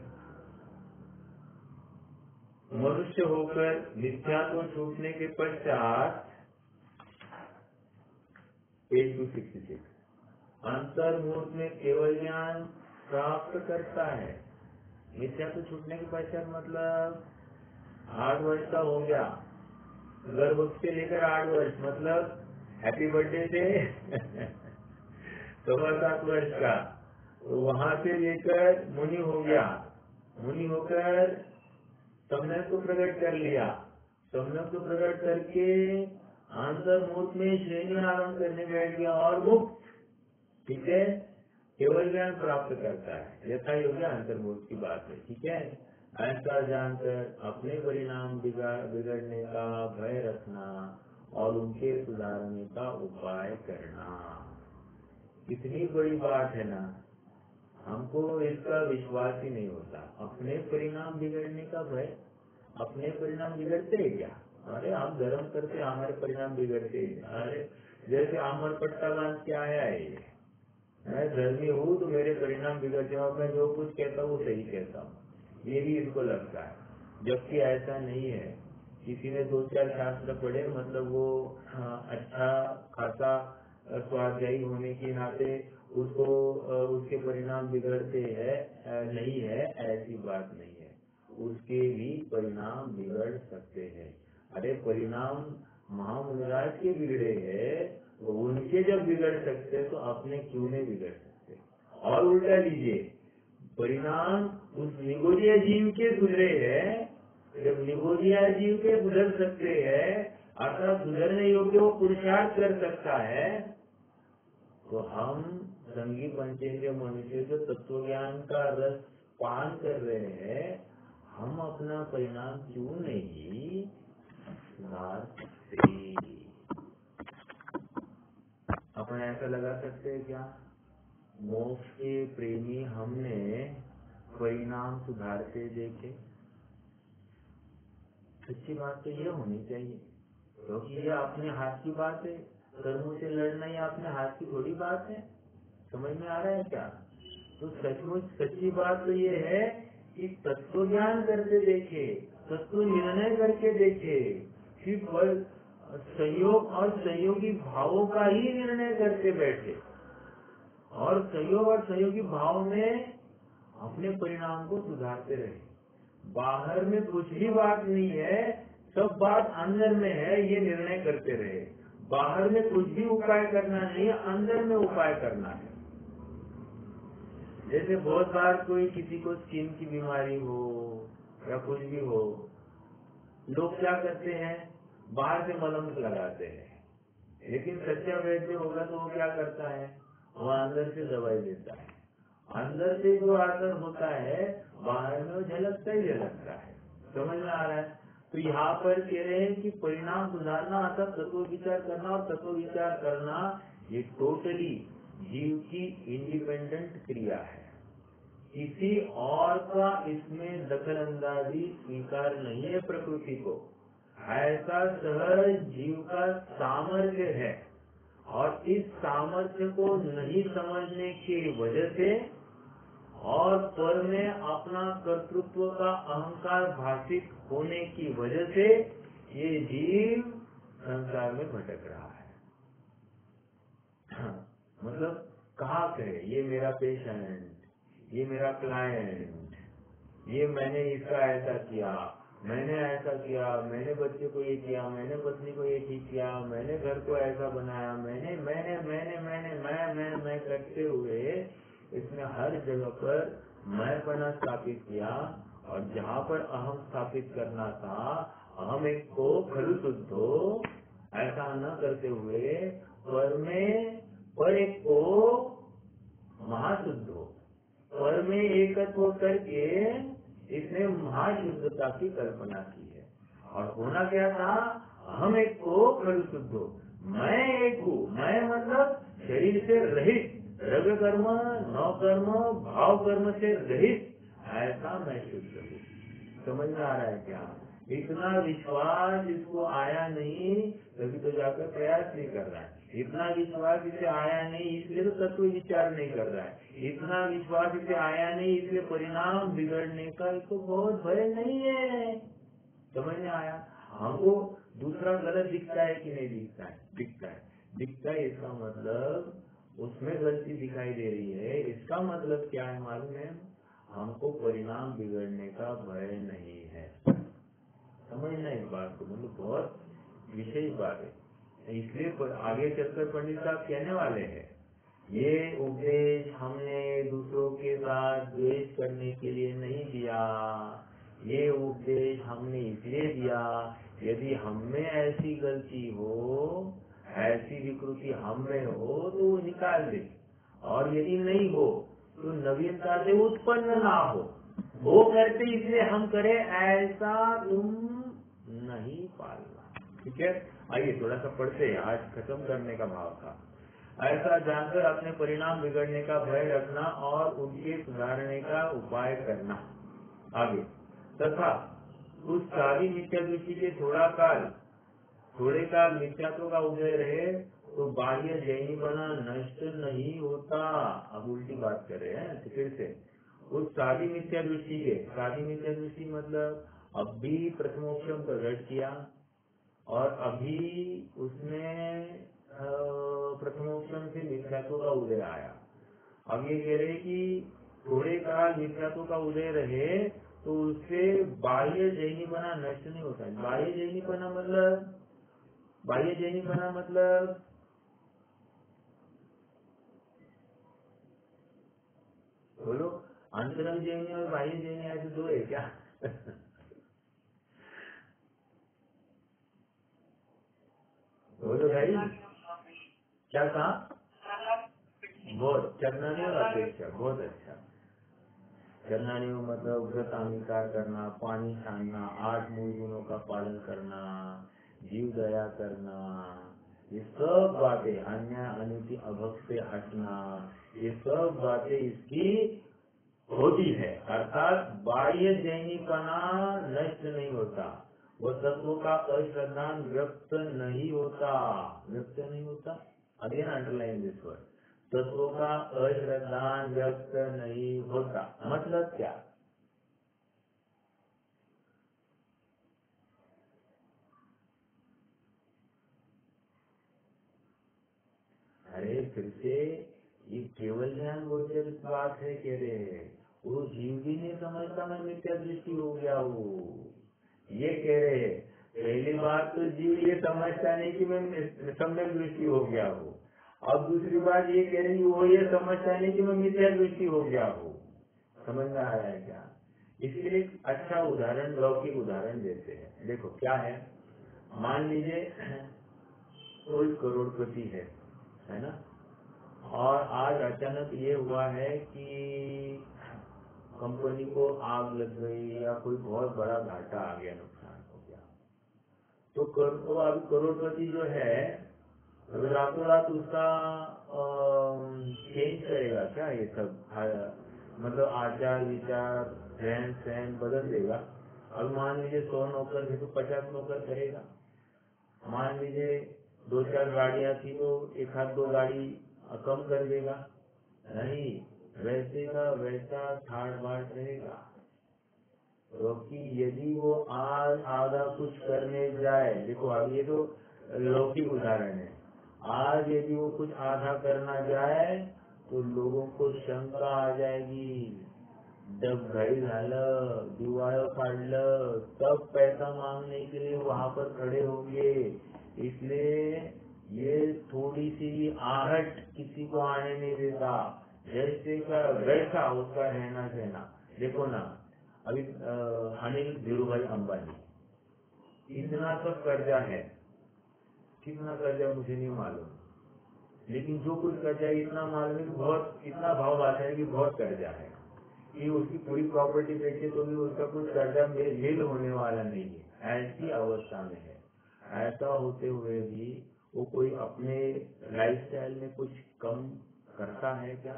मनुष्य होकर मिथ्या को छूटने के पश्चात 8-66 अंतर्मुख में केवल ज्ञान प्राप्त करता है। मिथ्या को छूटने के पश्चात मतलब 8 वर्ष का हो गया, गर्भ से लेकर 8 वर्ष, मतलब हैप्पी बर्थडे से 7 वर्ष का, तो वहां से लेकर मुनि हो गया, मुनि होकर सम्यक को प्रकट कर लिया, सम्यक को प्रकट करके अंतर्मुख में श्रेणी आरंभ करने बैठ गया और मुक्त, ठीक है, केवल ज्ञान प्राप्त करता है। यथा योग्य अंतर्मुख की बात है, ठीक है। ऐसा जानकर अपने परिणाम बिगड़ने का भय रखना और उनके सुधारने का उपाय करना, कितनी बड़ी बात है ना। हमको इसका विश्वास ही नहीं होता, अपने परिणाम बिगड़ने का भय। अपने परिणाम बिगड़ते हैं क्या? अरे हम धर्म करते हमारे परिणाम बिगड़ते हैं। अरे जैसे अमर पट्टा बांध के आया है ये, मैं धर्मी हूँ तो मेरे परिणाम बिगड़ते हैं और मैं जो कुछ कहता हूँ वो सही कहता हूँ, ये भी इसको लगता है। जबकि ऐसा नहीं है। किसी ने 2-4 शास्त्र पढ़े, मतलब वो अच्छा खासा स्वाध्यायी होने के नाते उसको उसके परिणाम बिगड़ते हैं, नहीं है, ऐसी बात नहीं है। उसके भी परिणाम बिगड़ सकते हैं। अरे परिणाम महामुनिराज के बिगड़े हैं, तो उनके जब बिगड़ सकते तो अपने क्यों नहीं बिगड़ सकते? और उल्टा लीजिए, परिणाम उस निगोदिया जीव के सुधरे हैं, जब निगोदिया जीव के सुधर सकते हैं, अर्थात सुधरने योग्य वो पुरुषार्थ कर सकता है, तो हम संगी पंचेंद्रिय मनुष्य जो तत्व ज्ञान का रस पान कर रहे हैं, हम अपना परिणाम क्यों नहीं सुधारते। अपन ऐसा लगा सकते हैं क्या, मोक्ष के प्रेमी हमने परिणाम सुधारते देखे? सच्ची बात तो ये होनी चाहिए, क्योंकि ये अपने हाथ की बात है। कर्मों से लड़ना ये अपने हाथ की थोड़ी बात है। समझ में आ रहा है क्या? तो सचमुच सच्ची बात तो ये है कि तत्व ज्ञान करके देखे, तत्व निर्णय करके देखे, सिर्फ संयोग और सहयोगी भावों का ही निर्णय करके बैठे और संयोग और सहयोगी भाव में अपने परिणाम को सुधारते रहे। बाहर में कुछ भी बात नहीं है, सब बात अंदर में है, ये निर्णय करते रहे। बाहर में कुछ भी उपाय करना नहीं है, अंदर में उपाय करना है। जैसे बहुत बार कोई किसी को स्किन की बीमारी हो या कुछ भी हो, लोग क्या करते हैं, बाहर से मलहम लगाते हैं, लेकिन सच्चा वैद्य होगा तो वो क्या करता है, वो अंदर से दवाई देता है। अंदर से जो असर होता है बाहर में वो झलकता ही झलकता है। समझ में आ रहा है? तो यहाँ पर कह रहे हैं कि परिणाम सुधारना अर्थात तत्व विचार करना, और तत्व विचार करना ये टोटली जीव की इंडिपेंडेंट क्रिया है। किसी और का इसमें दखल अंदाजी स्वीकार नहीं है। प्रकृति को ऐसा सहज जीव का सामर्थ्य है, और इस सामर्थ्य को नहीं समझने की वजह से और पर में अपना कर्तृत्व का अहंकार भाषित होने की वजह से ये जीव संसार में भटक रहा है। मतलब कहाँ कहे, ये मेरा पेशेंट, ये मेरा क्लाइंट, ये मैंने इसका ऐसा किया, मैंने ऐसा किया, मैंने बच्चे को ये किया, मैंने पत्नी को ये ठीक किया, मैंने घर को ऐसा बनाया, मैं करते हुए इसने हर जगह पर मैंपना स्थापित किया, और जहाँ पर अहम स्थापित करना था, अहम एक को खलु शुद्धो ऐसा न करते हुए पर एक को महाशुद्ध हो, पर में एकत्व करके इसने महाशुद्धता की कल्पना की है। और होना क्या था, हम एक को खलु शुद्धो, मैं एक हूँ, मैं मतलब शरीर से रहित, रग कर्म नौ कर्म भाव कर्म से रहित, ऐसा मैं शुद्ध हूँ। समझ में आ रहा है क्या? इतना विश्वास इसको आया नहीं, तभी तो जाकर प्रयास नहीं कर रहा है। इतना विश्वास इसे आया नहीं, इसलिए तो तत्व विचार नहीं कर रहा है। इतना विश्वास इसे आया नहीं, इसलिए परिणाम बिगड़ने का इसको बहुत भय नहीं है। समझ में आया? हमको दूसरा गलत दिखता है कि नहीं दिखता है? दिखता है। इसका मतलब उसमें गलती दिखाई दे रही है। इसका मतलब क्या है मालूम है? हमको परिणाम बिगड़ने का भय नहीं है। समझना इस बात को, मतलब बहुत विशेष बात है। इसलिए आगे चलकर पंडित साहब कहने वाले हैं, ये उपदेश हमने दूसरों के साथ द्वेष करने के लिए नहीं दिया, ये उपदेश हमने इसलिए दिया यदि हम में ऐसी गलती हो, ऐसी विकृति हम में हो तो वो निकाल दे, और यदि नहीं हो तो नवीनता से उत्पन्न ना हो। वो करते इसलिए हम करें, ऐसा तुम नहीं पालना। ठीक है, आइए थोड़ा सा पढ़ते हैं, आज खत्म करने का भाव था। ऐसा जानकर अपने परिणाम बिगड़ने का भय रखना और उनके सुधारने का उपाय करना। आगे, तथा उस सारी मिथ्या दृष्टि के थोड़े काल मिथ्यात्व का उदय रहे तो बाह्य जैनी बना नष्ट नहीं होता। अब उल्टी बात कर रहे हैं, तो फिर से उस सारी मिथ्या दृष्टि मतलब अब भी प्रथमोक्षम प्रकट किया, और अभी उसने प्रथमोक्षम से मिथ्यात्व का उदय आया। अब ये कह रहे कि थोड़े काल मिथ्यात्व का उदय रहे तो उससे बाह्य जैनीपना नष्ट नहीं होता है। बाह्य जैनीपना मतलब बोलो, अंतरंग जैनी और बाह्य जैनी ऐसे दो है क्या? बोलो भाई, क्या कहा? बहुत चरना और अपेक्षा, बहुत अच्छा। शरणागति मतलब व्रत अंगीकार करना, पानी छानना, 8 मूल गुणों का पालन करना, जीव दया करना, ये सब बातें, अन्य अनिति अभक्त से हटना, ये सब बातें इसकी होती है। अर्थात बाह्य जैनीपना नष्ट नहीं होता, वो तत्वों का अश्रद्धान व्यक्त नहीं होता, व्यक्त नहीं होता। अगेन अंडरलाइन दिस वर्ड, तत्वों का अश्रद्धान व्यक्त नहीं होता। मतलब क्या? अरे फिर से ये केवल ज्ञान गोचर बात है, कह रहे हैं वो जीव भी नहीं समझता, मैं मिथ्या दृष्टि हो गया वो, ये कह रहे हैं। पहली बात तो जीव ये समझता नहीं कि मैं सम्यक दृष्टि हो गया हूँ। अब दूसरी बात ये कह रही वो ये समझता नहीं कि मैं मिथ्या दृष्टि हो गया हूँ। समझ में आ रहा है क्या? इसलिए एक अच्छा उदाहरण, लौकिक उदाहरण देते हैं। देखो क्या है, मान लीजिए कोई करोड़पति है ना, और आज अचानक ये हुआ है कि कंपनी को आग लग गई या कोई बहुत बड़ा घाटा आ गया, नुकसान हो गया, तो अब करोड़पति जो है अगर रातों रात उसका चेंज करेगा क्या? ये सब मतलब आचार विचार रहन सहन बदल देगा। अब मान लीजिए 100 नौकर थे तो 50 नौकर करेगा। मान लीजिए 2-4 गाड़ियां थी तो 1-2 गाड़ी कम कर देगा। नहीं, वैसे का वैसा ठाट बाट रहेगा। क्योंकि यदि वो आज आधा कुछ करने जाए, देखो अब ये तो लौकिक उदाहरण है, आज यदि वो कुछ आधा करना जाए तो लोगों को शंका आ जाएगी, डबघाई झालं, दिवाळं काढलं, सब पैसा मांगने के लिए वहाँ पर खड़े होंगे। इसलिए ये थोड़ी सी आहट किसी को आने नहीं देता, जैसे का वैसा उसका रहना सहना। देखो ना, अभी अनिल धीरूभाई अंबानी, इतना सब कर्जा है, कितना कर्जा मुझे नहीं मालूम, लेकिन जो कुछ कर्जा इतना मालूम है, बहुत इतना भाव आता है कि बहुत कर्जा है कि उसकी पूरी प्रॉपर्टी बेचे तो भी उसका कुछ कर्जा मेल होने वाला नहीं है, ऐसी अवस्था में है। ऐसा होते हुए भी वो कोई अपने लाइफस्टाइल में कुछ कम करता है क्या?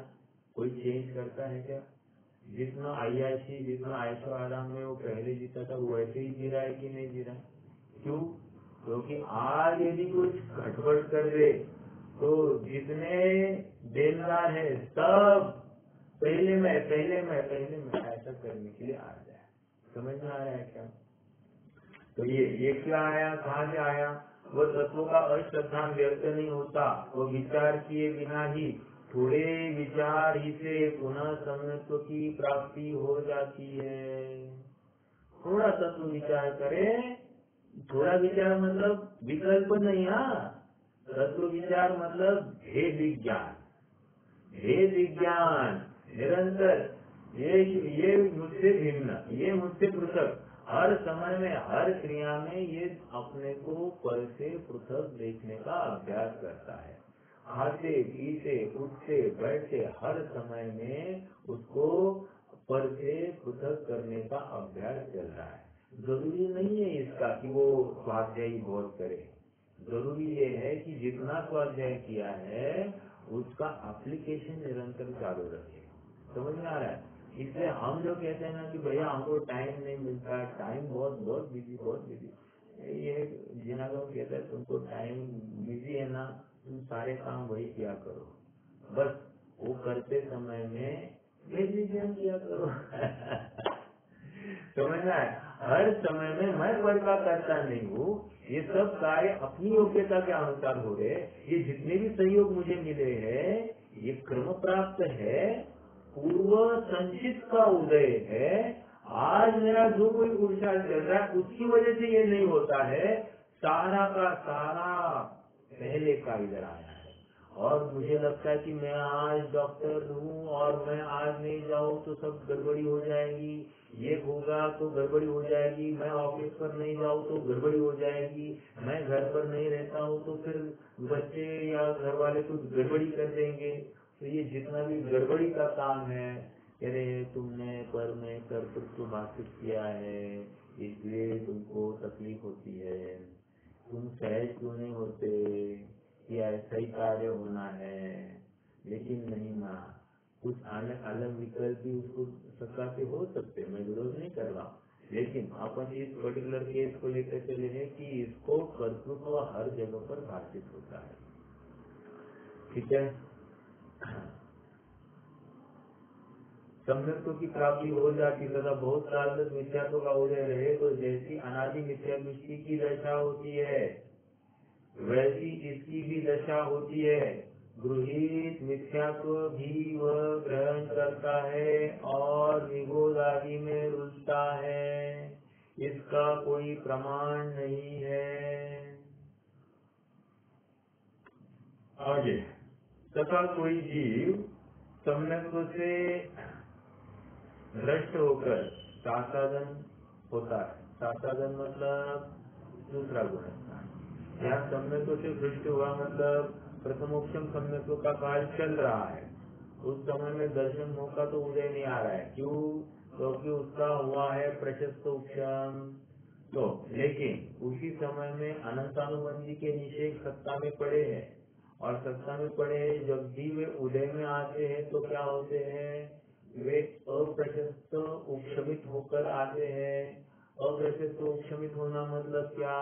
कोई चेंज करता है क्या? जितना आयाशी, जितना आयशो आराम में वो पहले जीता था वो वैसे ही जी रहा है कि नहीं जी रहा? क्यों? क्योंकि आज यदि कुछ घटबट कर दे तो जितने देनदार है सब पहले में ऐसा करने के लिए आ जाए। समझ में आ रहा है क्या? तो ये क्या आया, कहाँ से आया? वो तत्वों का अश्रद्धा व्यक्त नहीं होता, वो विचार किए बिना ही थोड़े विचार ही से पुनः सम्यत्व की प्राप्ति हो जाती है। थोड़ा तत्व विचार करे, थोड़ा विचार मतलब विकल्प नहीं, हाँ, तत्व विचार मतलब भेद विज्ञान, भेद विज्ञान निरंतर, ये मुझसे भिन्न, ये मुझसे पृथक, हर समय में हर क्रिया में ये अपने को पर से पृथक देखने का अभ्यास करता है। खाते पीते उठते बैठते हर समय में उसको पर से पृथक करने का अभ्यास चल रहा है। जरूरी नहीं है इसका कि वो स्वाध्याय बहुत करे, जरूरी ये है कि जितना स्वाध्याय किया है उसका एप्लीकेशन निरंतर चालू रखे। समझ में आ रहा है? इसलिए हम जो कहते हैं ना कि भैया हमको टाइम नहीं मिलता, टाइम बहुत बिजी, ये जिना को कहता है तुमको टाइम बिजी है ना, तुम सारे काम वही किया करो, बस वो करते समय में मेडिटेशन किया करो। समझना है? हर समय में मैं वर्ग का करता नहीं हूँ, ये सब कार्य अपनी योग्यता के अनुसार हो रहे। ये जितने भी सहयोग मुझे मिले हैं ये क्रम प्राप्त है, पूर्व संचित का उदय है। आज मेरा जो कोई पुरुषार्थ चल रहा है उसकी वजह से ये नहीं होता है, सारा का सारा पहले का इधर आया है। और मुझे लगता है कि मैं आज डॉक्टर हूँ और मैं आज नहीं जाऊँ तो सब गड़बड़ी हो जाएगी, ये होगा तो गड़बड़ी हो जाएगी, मैं ऑफिस पर नहीं जाऊँ तो गड़बड़ी हो जाएगी, मैं घर पर नहीं रहता हूँ तो फिर बच्चे या घर वाले कुछ गड़बड़ी कर देंगे। तो ये जितना भी गड़बड़ी का काम है अरे तुमने पर में कर्तृत्व भाषित किया है इसलिए तुमको तकलीफ होती है, तुम सहज क्यों नहीं होते, या ऐसा ही कार्य होना है। लेकिन नहीं ना, कुछ अलग अलग विकल्प भी उसको सत्ता से हो सकते, मैं विरोध नहीं कर रहा हूँ, लेकिन अपन इस पर्टिकुलर केस को लेकर चले हैं कि इसको कर्तृत्व हर जगह पर भाषित होता है। ठीक है, सम्यक्त्व की प्राप्ति हो जाती तथा बहुत काल तक मिथ्यात्व का उदय रहे तो जैसी अनादि मिथ्या दृष्टि की दशा होती है वैसी इसकी भी दशा होती है। गृहीत मिथ्यात्व भी वह ग्रहण करता है और निगोद आदि में रुचता है, इसका कोई प्रमाण नहीं है। आगे, तथा कोई जीव सम्यक्त्व से भ्रष्ट होकर सासादन होता है। सासादन मतलब दूसरा गुण, यहाँ सम्यक्त्व से भ्रष्ट हुआ मतलब प्रथमोक्षम सम्यक्त्व का काल चल रहा है, उस समय में दर्शन मोह का तो उदय नहीं आ रहा है। क्यों? क्योंकि उसका हुआ है प्रशस्त उपशम। तो लेकिन उसी समय में अनंतानुबंधी के निषेध सत्ता में पड़े हैं, और सत्ता में पड़े जब भी वे उदय में आते हैं तो क्या होते हैं, वे अप्रशस्त उपशमित होकर आते हैं। अप्रशस्त उपशमित होना मतलब क्या,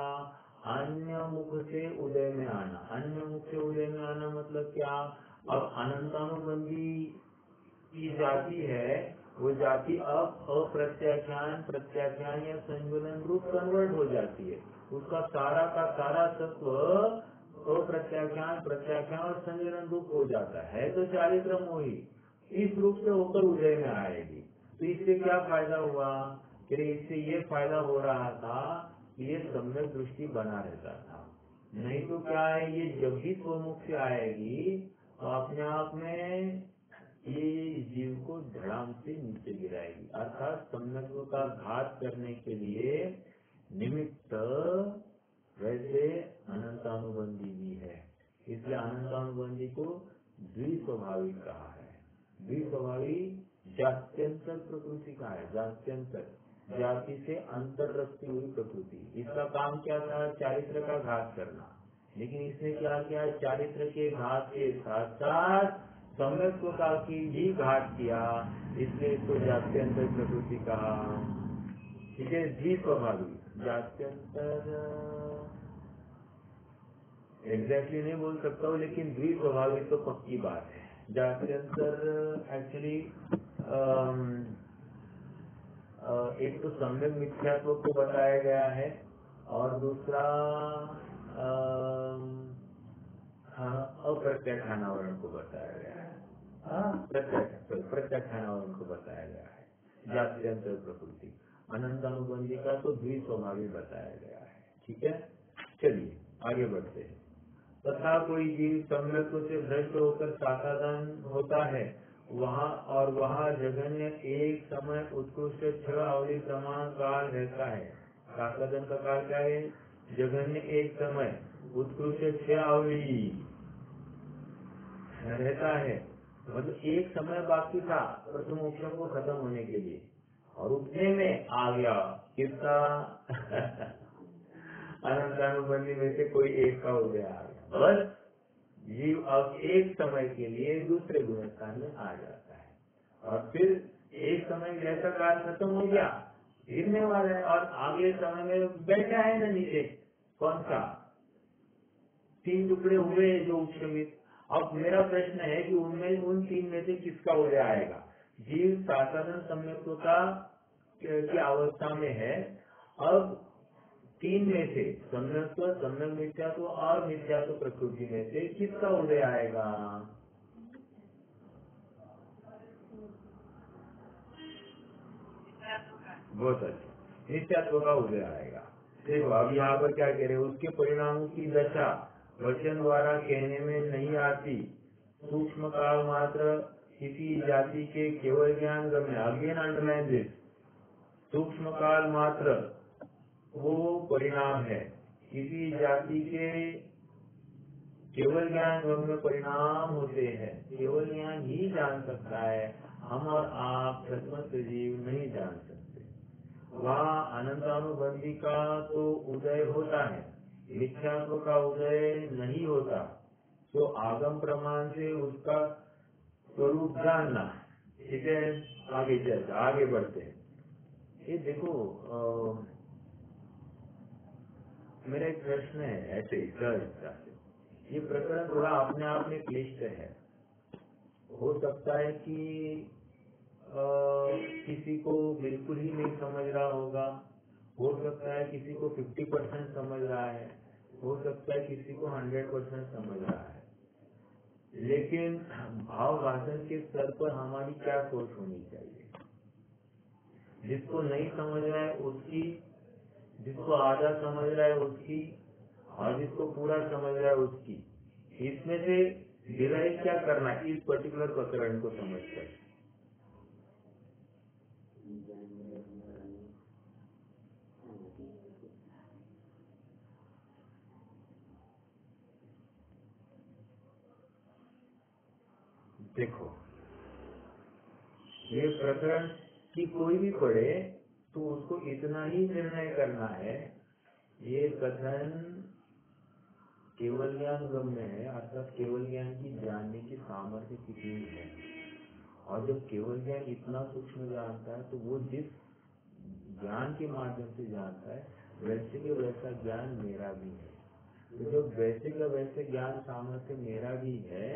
अन्य मुख से उदय में आना। अन्य मुख से उदय में आना मतलब क्या, अब अनंतानुबंधी की जाति है, वो जाति अब अप्रत्याख्यान प्रत्याख्यान या संयोजन रूप कन्वर्ट हो जाती है। उसका सारा का सारा तत्व अप्रत्याख्यान प्रत्याख्यान और संयोजन रूप हो जाता है। तो चारित्र मोही इस रूप से होकर उदय में आएगी। तो इससे क्या फायदा हुआ, कि इससे ये फायदा हो रहा था कि ये सम्यक दृष्टि बना रहता था। नहीं तो क्या है, ये जब भी स्वमुख से आएगी तो अपने आप में ये जीव को धड़ाम से नीचे गिराएगी। अर्थात सम्यक्त्व का घात करने के लिए निमित्त वैसे अनंतानुबंधी भी है, इसलिए अनंतानुबंधी को द्विस्वभावी कहा है। द्विस्वभावी जात्यंतर प्रकृति का है, जात्यंतर जाति से अंतर रखती हुई प्रकृति। इसका काम क्या था, चारित्र का घात करना, लेकिन इसने क्या किया, चारित्र के घात के साथ साथ सम्यक्त्व का की भी घात किया, इसलिए इसको जात्यंतर प्रकृति कहा। ठीक है, द्विस्वभावी जात्यंतर एग्जैक्टली नहीं बोल सकता हूँ, लेकिन द्विस्वभावी तो पक्की बात है। जात्यंतर एक्चुअली एक तो सम्यक मिथ्यात्व को बताया गया है और दूसरा अप्रत्याख्यानावरण को बताया गया है। प्रत्याख्यानावरण को बताया गया है। जात्यंतर प्रकृति अनंतानुबंधी का तो द्विस्वभावी बताया गया है। ठीक है, चलिए आगे बढ़ते हैं। तथा कोई जीव सम्यक्त्व से भ्रष्ट होकर सासाधन होता है वहाँ जगन्य एक समय उत्कृष्ट छह अवधि समान काल रहता है। सासाधन का काल क्या है, जगन्य एक समय उत्कृष्ट छह अवधि रहता है। मतलब एक समय बाकी था प्रथम मोक्षम को खत्म होने के लिए, और उतने में आ गया किसका अनंतानुबंधी में से कोई एक का उदय आ गया। बस जीव अब एक समय के लिए दूसरे गुण स्थान में आ जाता है, और फिर एक समय जैसा काल खत्म हो गया गिरने वाला है, और आगे समय में बैठा है ना नीचे, कौन सा, तीन टुकड़े हुए जो उपशमित। अब मेरा प्रश्न है कि उनमें उन तीन में से किसका उदय आएगा। जीव साधारण सम्यक्त्व का की अवस्था में है, अब तीन में से सम्यक्त्व, सम्यक मिथ्यात्व और मिथ्यात्व प्रकृति में से किसका उदय आएगा। बहुत अच्छा, मिथ्यात्व का उदय आएगा। देखो अब यहाँ पर क्या कह रहे हैं, उसके परिणामों की दशा वचन द्वारा कहने में नहीं आती। सूक्ष्म काल मात्र किसी जाति के केवल ज्ञान गम्य, अगेन अंडरलाइन दिस, सूक्ष्म काल मात्र वो परिणाम है, किसी जाति के केवल ज्ञान गम्य परिणाम होते हैं। केवल ज्ञान ही जान सकता है, हम और आप सचमुच सजीव नहीं जान सकते। वहाँ अनंतानुबंधी का तो उदय होता है, मिथ्यात्व का उदय नहीं होता। तो आगम प्रमाण से उसका स्वरूप जानना। ठीक है, आगे बढ़ते हैं। ये देखो, मेरा एक प्रश्न है ऐसे ही सहजता से। ये प्रकरण थोड़ा अपने आप में क्लिष्ट है। हो सकता है कि किसी को बिल्कुल ही नहीं समझ रहा होगा, हो सकता है किसी को 50% समझ रहा है, हो सकता है किसी को 100% समझ रहा है। लेकिन भाव वाचन के स्तर पर हमारी क्या सोच होनी चाहिए? जिसको नहीं समझ रहा है उसकी, जिसको आधा समझ रहा है उसकी, और जिसको पूरा समझ रहा है उसकी, इसमें से डिराइव क्या करना है इस पर्टिकुलर प्रकरण को समझकर? देखो, ये प्रकरण की कोई भी पढ़े तो उसको इतना ही निर्णय करना है, ये कथन केवल ज्ञान गम्य है, अर्थात केवल ज्ञान की जानने की सामर्थ्य कितनी है। और जब केवल ज्ञान इतना सूक्ष्म जानता है तो वो जिस ज्ञान के माध्यम से जानता है वैसे के वैसा ज्ञान मेरा भी है। तो जब वैसे का वैसे ज्ञान सामर्थ्य मेरा भी है,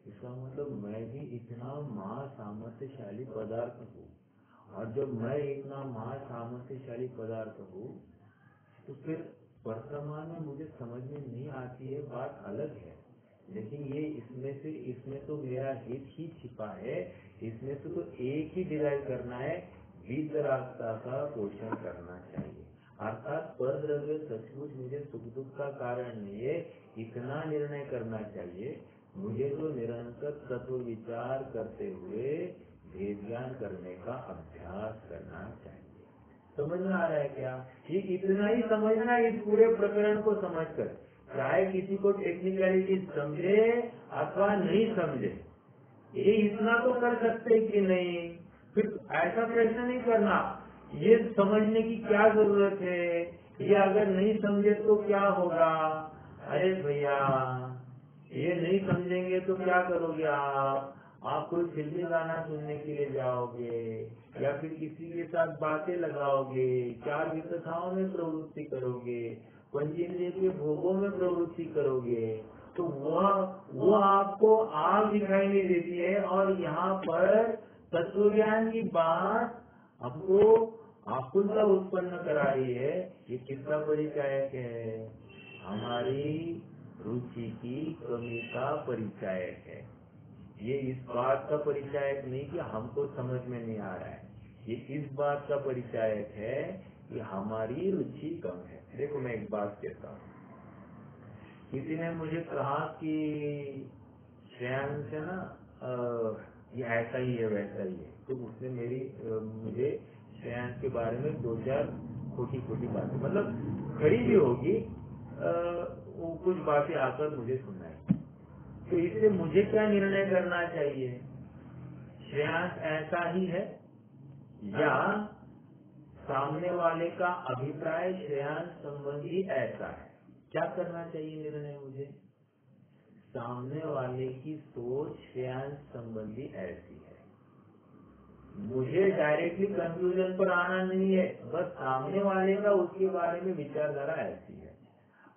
इसका मतलब मैं भी इतना महा सामर्थ्यशाली पदार्थ हूँ। और जब मैं इतना महा सामर्थ्यशाली पदार्थ हूँ तो फिर वर्तमान में मुझे समझ में नहीं आती है, बात अलग है। लेकिन ये इसमें तो मेरा हित ही छिपा है। इसमें से तो एक ही डिराइव करना है, वितरागता का पोषण करना चाहिए। अर्थात पर द्रव्य सचमुच मुझे सुख दुख का कारण नहीं है, इतना निर्णय करना चाहिए। मुझे तो निरंतर तत्व विचार करते हुए भेद ज्ञान करने का अभ्यास करना चाहिए। समझ में आ रहा है क्या? ये इतना ही समझना है इस पूरे प्रकरण को समझकर, चाहे किसी को टेक्निकलिटी समझे अथवा नहीं समझे, ये इतना तो कर सकते कि नहीं। फिर ऐसा प्रश्न नहीं करना ये समझने की क्या जरूरत है, ये अगर नहीं समझे तो क्या होगा। अरे भैया, ये नहीं समझेंगे तो क्या करोगे आप कोई फिल्मी गाना सुनने के लिए जाओगे या फिर किसी के साथ बातें लगाओगे, चार विकथाओं में प्रवृत्ति करोगे, पंचेंद्रिय के भोगों में प्रवृत्ति करोगे, तो वो आपको आग दिखाई नहीं देती है। और यहाँ पर तत्वज्ञान की बात हमको आकुलता उत्पन्न करा रही है। ये किसका परिचायक है? हमारी रुचि की कमी का परिचायक है। ये इस बात का परिचायक नहीं कि हमको समझ में नहीं आ रहा है, ये इस बात का परिचायक है कि हमारी रुचि कम है। देखो, मैं एक बात कहता हूँ, किसी ने मुझे कहा कि श्रेयांश है ना, ये ऐसा ही है वैसा ही है, तो उसने मुझे श्रेयांश के बारे में 2-4 खोटी बातें, मतलब खड़ी भी होगी, वो कुछ बातें आकर मुझे सुनाई। तो इससे मुझे क्या निर्णय करना चाहिए? श्रेयांश ऐसा ही है या सामने वाले का अभिप्राय श्रेयांश संबंधी ऐसा है? क्या करना चाहिए निर्णय मुझे? सामने वाले की सोच श्रेयांश संबंधी ऐसी है, मुझे डायरेक्टली कंक्लूजन पर आना नहीं है, बस सामने वाले का उसके बारे में विचारधारा ऐसी है।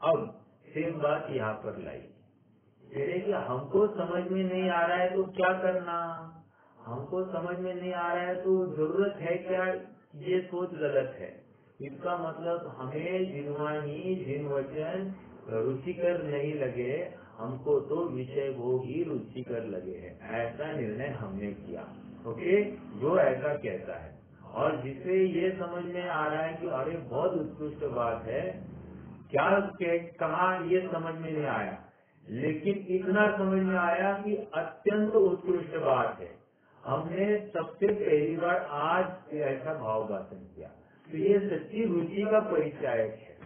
अब सेम बात यहाँ पर लाई, कि हमको समझ में नहीं आ रहा है तो क्या करना? हमको समझ में नहीं आ रहा है तो जरूरत है क्या? ये सोच गलत है। इसका मतलब हमें जिनवाणी जिनवचन रुचिकर नहीं लगे, हमको तो विषय भोग ही रुचिकर लगे है, ऐसा निर्णय हमने किया। ओके, जो ऐसा कहता है और जिसे ये समझ में आ रहा है कि अरे बहुत उत्कृष्ट बात है, क्या कहा ये समझ में नहीं आया, लेकिन इतना समझ में आया कि अत्यंत उत्कृष्ट बात है, हमने सबसे पहली बार आज ऐसा भाव भाषण किया, तो ये सच्ची रुचि का परिचायक है।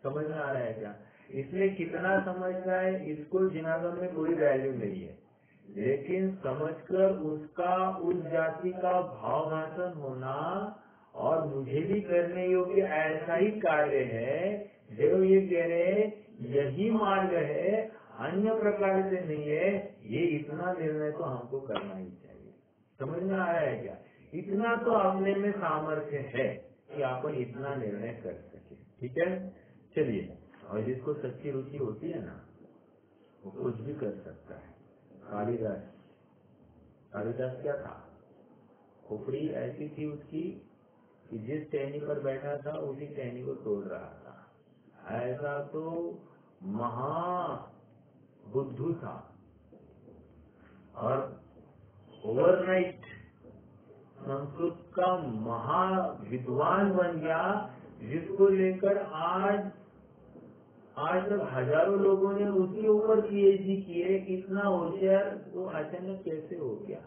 समझ में आ रहा है क्या? इसलिए कितना समझ रहा है इसको जिनागम में कोई वैल्यू नहीं है, लेकिन समझकर उसका उस जाति का भाव भाषण होना और मुझे भी करने योग्य ऐसा ही कार्य है, जो ये कह रहे यही मार्ग है, अन्य प्रकार से नहीं है, ये इतना निर्णय तो हमको करना ही चाहिए। समझ में आ रहा है क्या? इतना तो अपने में सामर्थ्य है कि अपन इतना निर्णय कर सके। ठीक है, चलिए। और जिसको सच्ची रुचि होती है ना, वो कुछ भी कर सकता है। कालिदास क्या था? खोपड़ी ऐसी थी उसकी कि जिस टहनी पर बैठा था उसी टहनी को तोड़ रहा था। ऐसा तो महा बुद्धू था और ओवरनाइट संस्कृत का महा विद्वान बन गया, जिसको लेकर आज तक हजारों लोगों ने उसके ऊपर पीएचडी किए। इतना होशियार वो अचानक कैसे हो गया?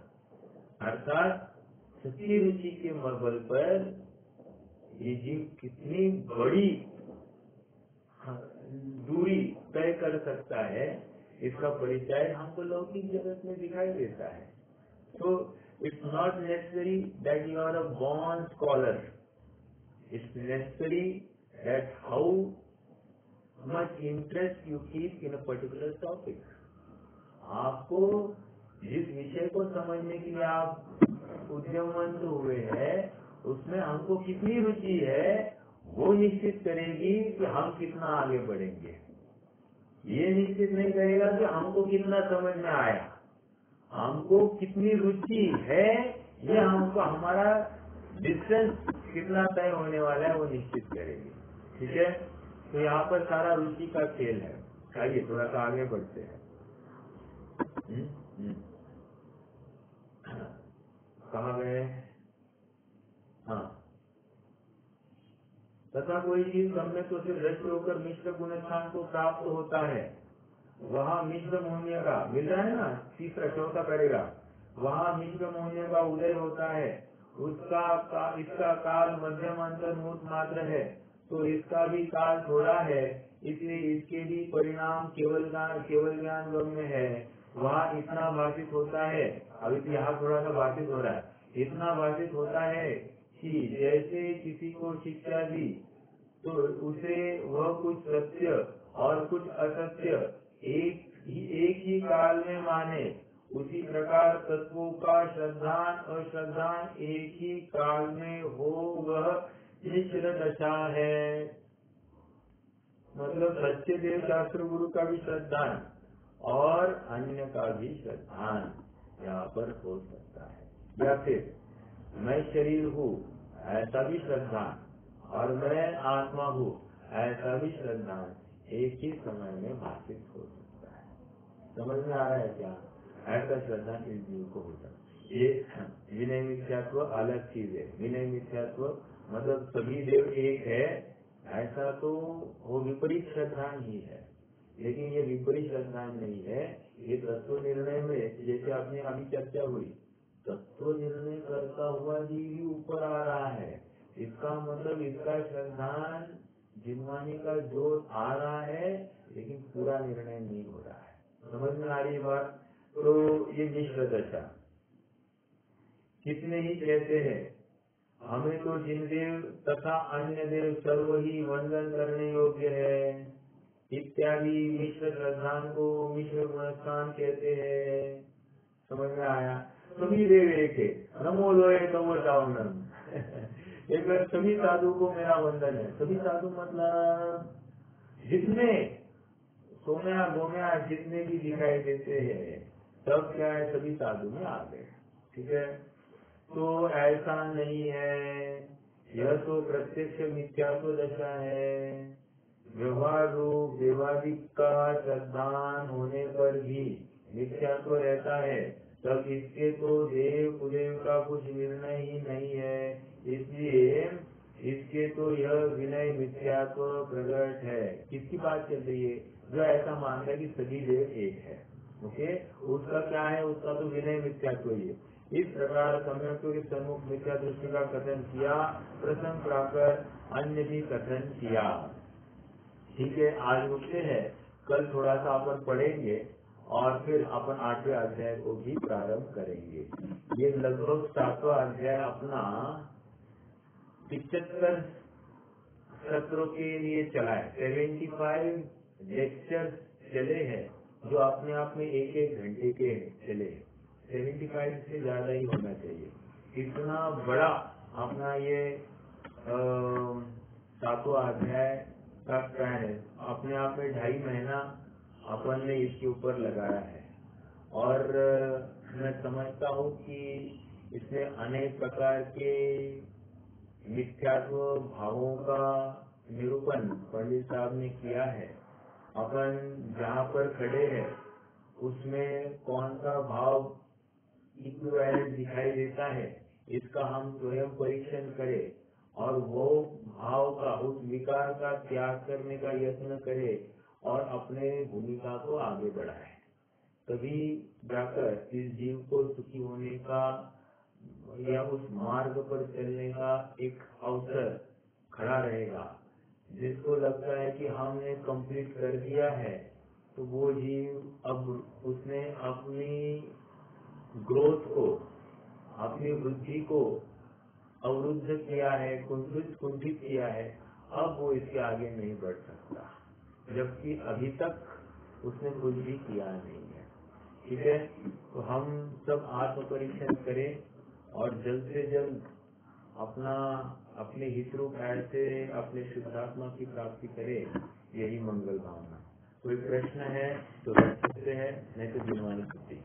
अर्थात सच्ची रुचि के बल पर ये जीव कितनी बड़ी दूरी तय कर सकता है, इसका परिचय हमको लौकिक जगत में दिखाई देता है। तो it's not necessary that you are a born scholar, it's necessary that how much interest you keep in a particular topic. आपको जिस विषय को समझने के लिए आप उद्यमवंत हुए हैं, उसमें हमको कितनी रुचि है, वो निश्चित करेगी कि हम कितना आगे बढ़ेंगे। ये निश्चित नहीं करेगा कि हमको कितना समझ में आया। हमको कितनी रुचि है, ये हमको हमारा डिस्टेंस कितना तय होने वाला है वो निश्चित करेगी। ठीक है, तो यहाँ पर सारा रुचि का खेल है। आइए थोड़ा सा आगे बढ़ते हैं। कहाँ गए? हाँ, तथा कोई चीज सम्यक तो सिर्फ दृष्टि होकर मिश्र गुण स्थान को प्राप्त होता है, वहाँ मिश्र मोहनीय का मिल रहा है ना, तीसरा चौथा करेगा, वहाँ मिश्र मोहनीय का उदय होता है। इसका काल मध्यम अंतर मूर्त मात्र है, तो इसका भी काल थोड़ा है, इसलिए इसके भी परिणाम केवल ज्ञान गम्य है। वहाँ इतना भाषित होता है, अभी यहाँ थोड़ा सा भाषित हो रहा है, इतना भाषित होता है कि जैसे किसी को शिक्षा दी तो उसे वह कुछ सत्य और कुछ असत्य एक ही काल में माने, उसी प्रकार तत्वों का श्रद्धान अश्रद्धान एक ही काल में हो, वह मिश्र दशा है। मतलब सच्चे देव शास्त्र गुरु का भी श्रद्धान और अन्य का भी श्रद्धान यहाँ पर हो सकता है, या फिर मैं शरीर हूँ ऐसा भी श्रद्धान और मैं आत्मा हूँ ऐसा भी श्रद्धान एक ही समय में भाषित हो सकता है। समझ में आ रहा है क्या? ऐसा श्रद्धान इस जीव को होता है। ये विनय मिथ्यात्व अलग चीज है। विनय मिथ्यात्व मतलब सभी देव एक है, ऐसा तो वो विपरीत श्रद्धान ही है। लेकिन ये विपरीत श्रद्धान नहीं है, ये तत्व निर्णय में जैसे आपने अभी चर्चा हुई, तत्व निर्णय करता हुआ जीव ही ऊपर आ रहा है। इसका मतलब इसका श्रद्धान जिम्मानी का जोर आ रहा है, लेकिन पूरा निर्णय नहीं हो रहा है। समझ में आ रही बात? तो ये मिश्र दशा। कितने ही कहते हैं हमें तो जिन देव तथा अन्य देव सर्व ही वंदन करने योग्य है इत्यादि मिश्र श्रद्धान को मिश्र गुणस्थान कहते हैं। समझ में आया? सभी देव एक है, नमो लोए तमो चावनम। एक बार सभी साधु को मेरा वंदन है। सभी साधु मतलब जितने सोम्या गोम्या जितने भी दिखाई देते हैं सब क्या है, सभी साधु में आ गए। ठीक है, तो ऐसा नहीं है, यह तो प्रत्यक्ष मिथ्यात्व दशा है। व्यवहार रूप देवादिक का श्रद्धान होने पर भी मिथ्यात्व रहता है, तब इसके तो देव कुदेव का कुछ निर्णय ही नहीं है, इसलिए इसके तो यह विनय मिथ्यात्व प्रकट है। किसकी बात चल रही है? जो ऐसा मानता है कि सभी देव एक है, ओके, उसका क्या है? उसका तो विनय मिथ्यात्व ही है। इस प्रकार सम्यक्तों के सम्मुख मिथ्या दृष्टि का कथन किया, प्रसंग प्राकर अन्य भी कथन किया। ठीक है, आज रुकते हैं, कल थोड़ा सा अपन पढ़ेंगे और फिर अपन 8वें अध्याय को भी प्रारंभ करेंगे। ये लगभग 7वां अध्याय अपना 75 सत्रों के लिए चला है। 75 लेक्चर चले हैं जो अपने आप में एक घंटे के चले। 75 से ज्यादा ही होना चाहिए। इतना बड़ा अपना ये 7वां अध्याय का स्पैन है। अपने आप में 2.5 महीना अपन ने इसके ऊपर लगाया है। और मैं समझता हूँ कि इसमें अनेक प्रकार के मिथ्यात्व भावों का निरूपण पंडित साहब ने किया है। अपन जहाँ पर खड़े हैं उसमें कौन सा भाव इक्विवेलेंट दिखाई देता है, इसका हम स्वयं परीक्षण करें और वो भाव का, उस विकार का त्याग करने का यत्न करें और अपने भूमिका को आगे बढ़ाएं। तभी जाकर इस जीव को सुखी होने का या उस मार्ग पर चलने का एक अवसर खड़ा रहेगा। जिसको लगता है कि हमने कंप्लीट कर दिया है, तो वो जीव अब उसने अपनी ग्रोथ को, अपनी वृद्धि को अवरुद्ध किया है, कुंठित किया है, अब वो इसके आगे नहीं बढ़ सकता, जबकि अभी तक उसने कुछ भी किया नहीं है। ठीक है, तो हम सब आत्म परीक्षण करें और जल्द से जल्द अपने हित रूप ऐसे अपने शुद्धात्मा की प्राप्ति करें। यही मंगल भावना। कोई प्रश्न है तो रख सकते हैं, नहीं तो दिनवानी छुट्टी।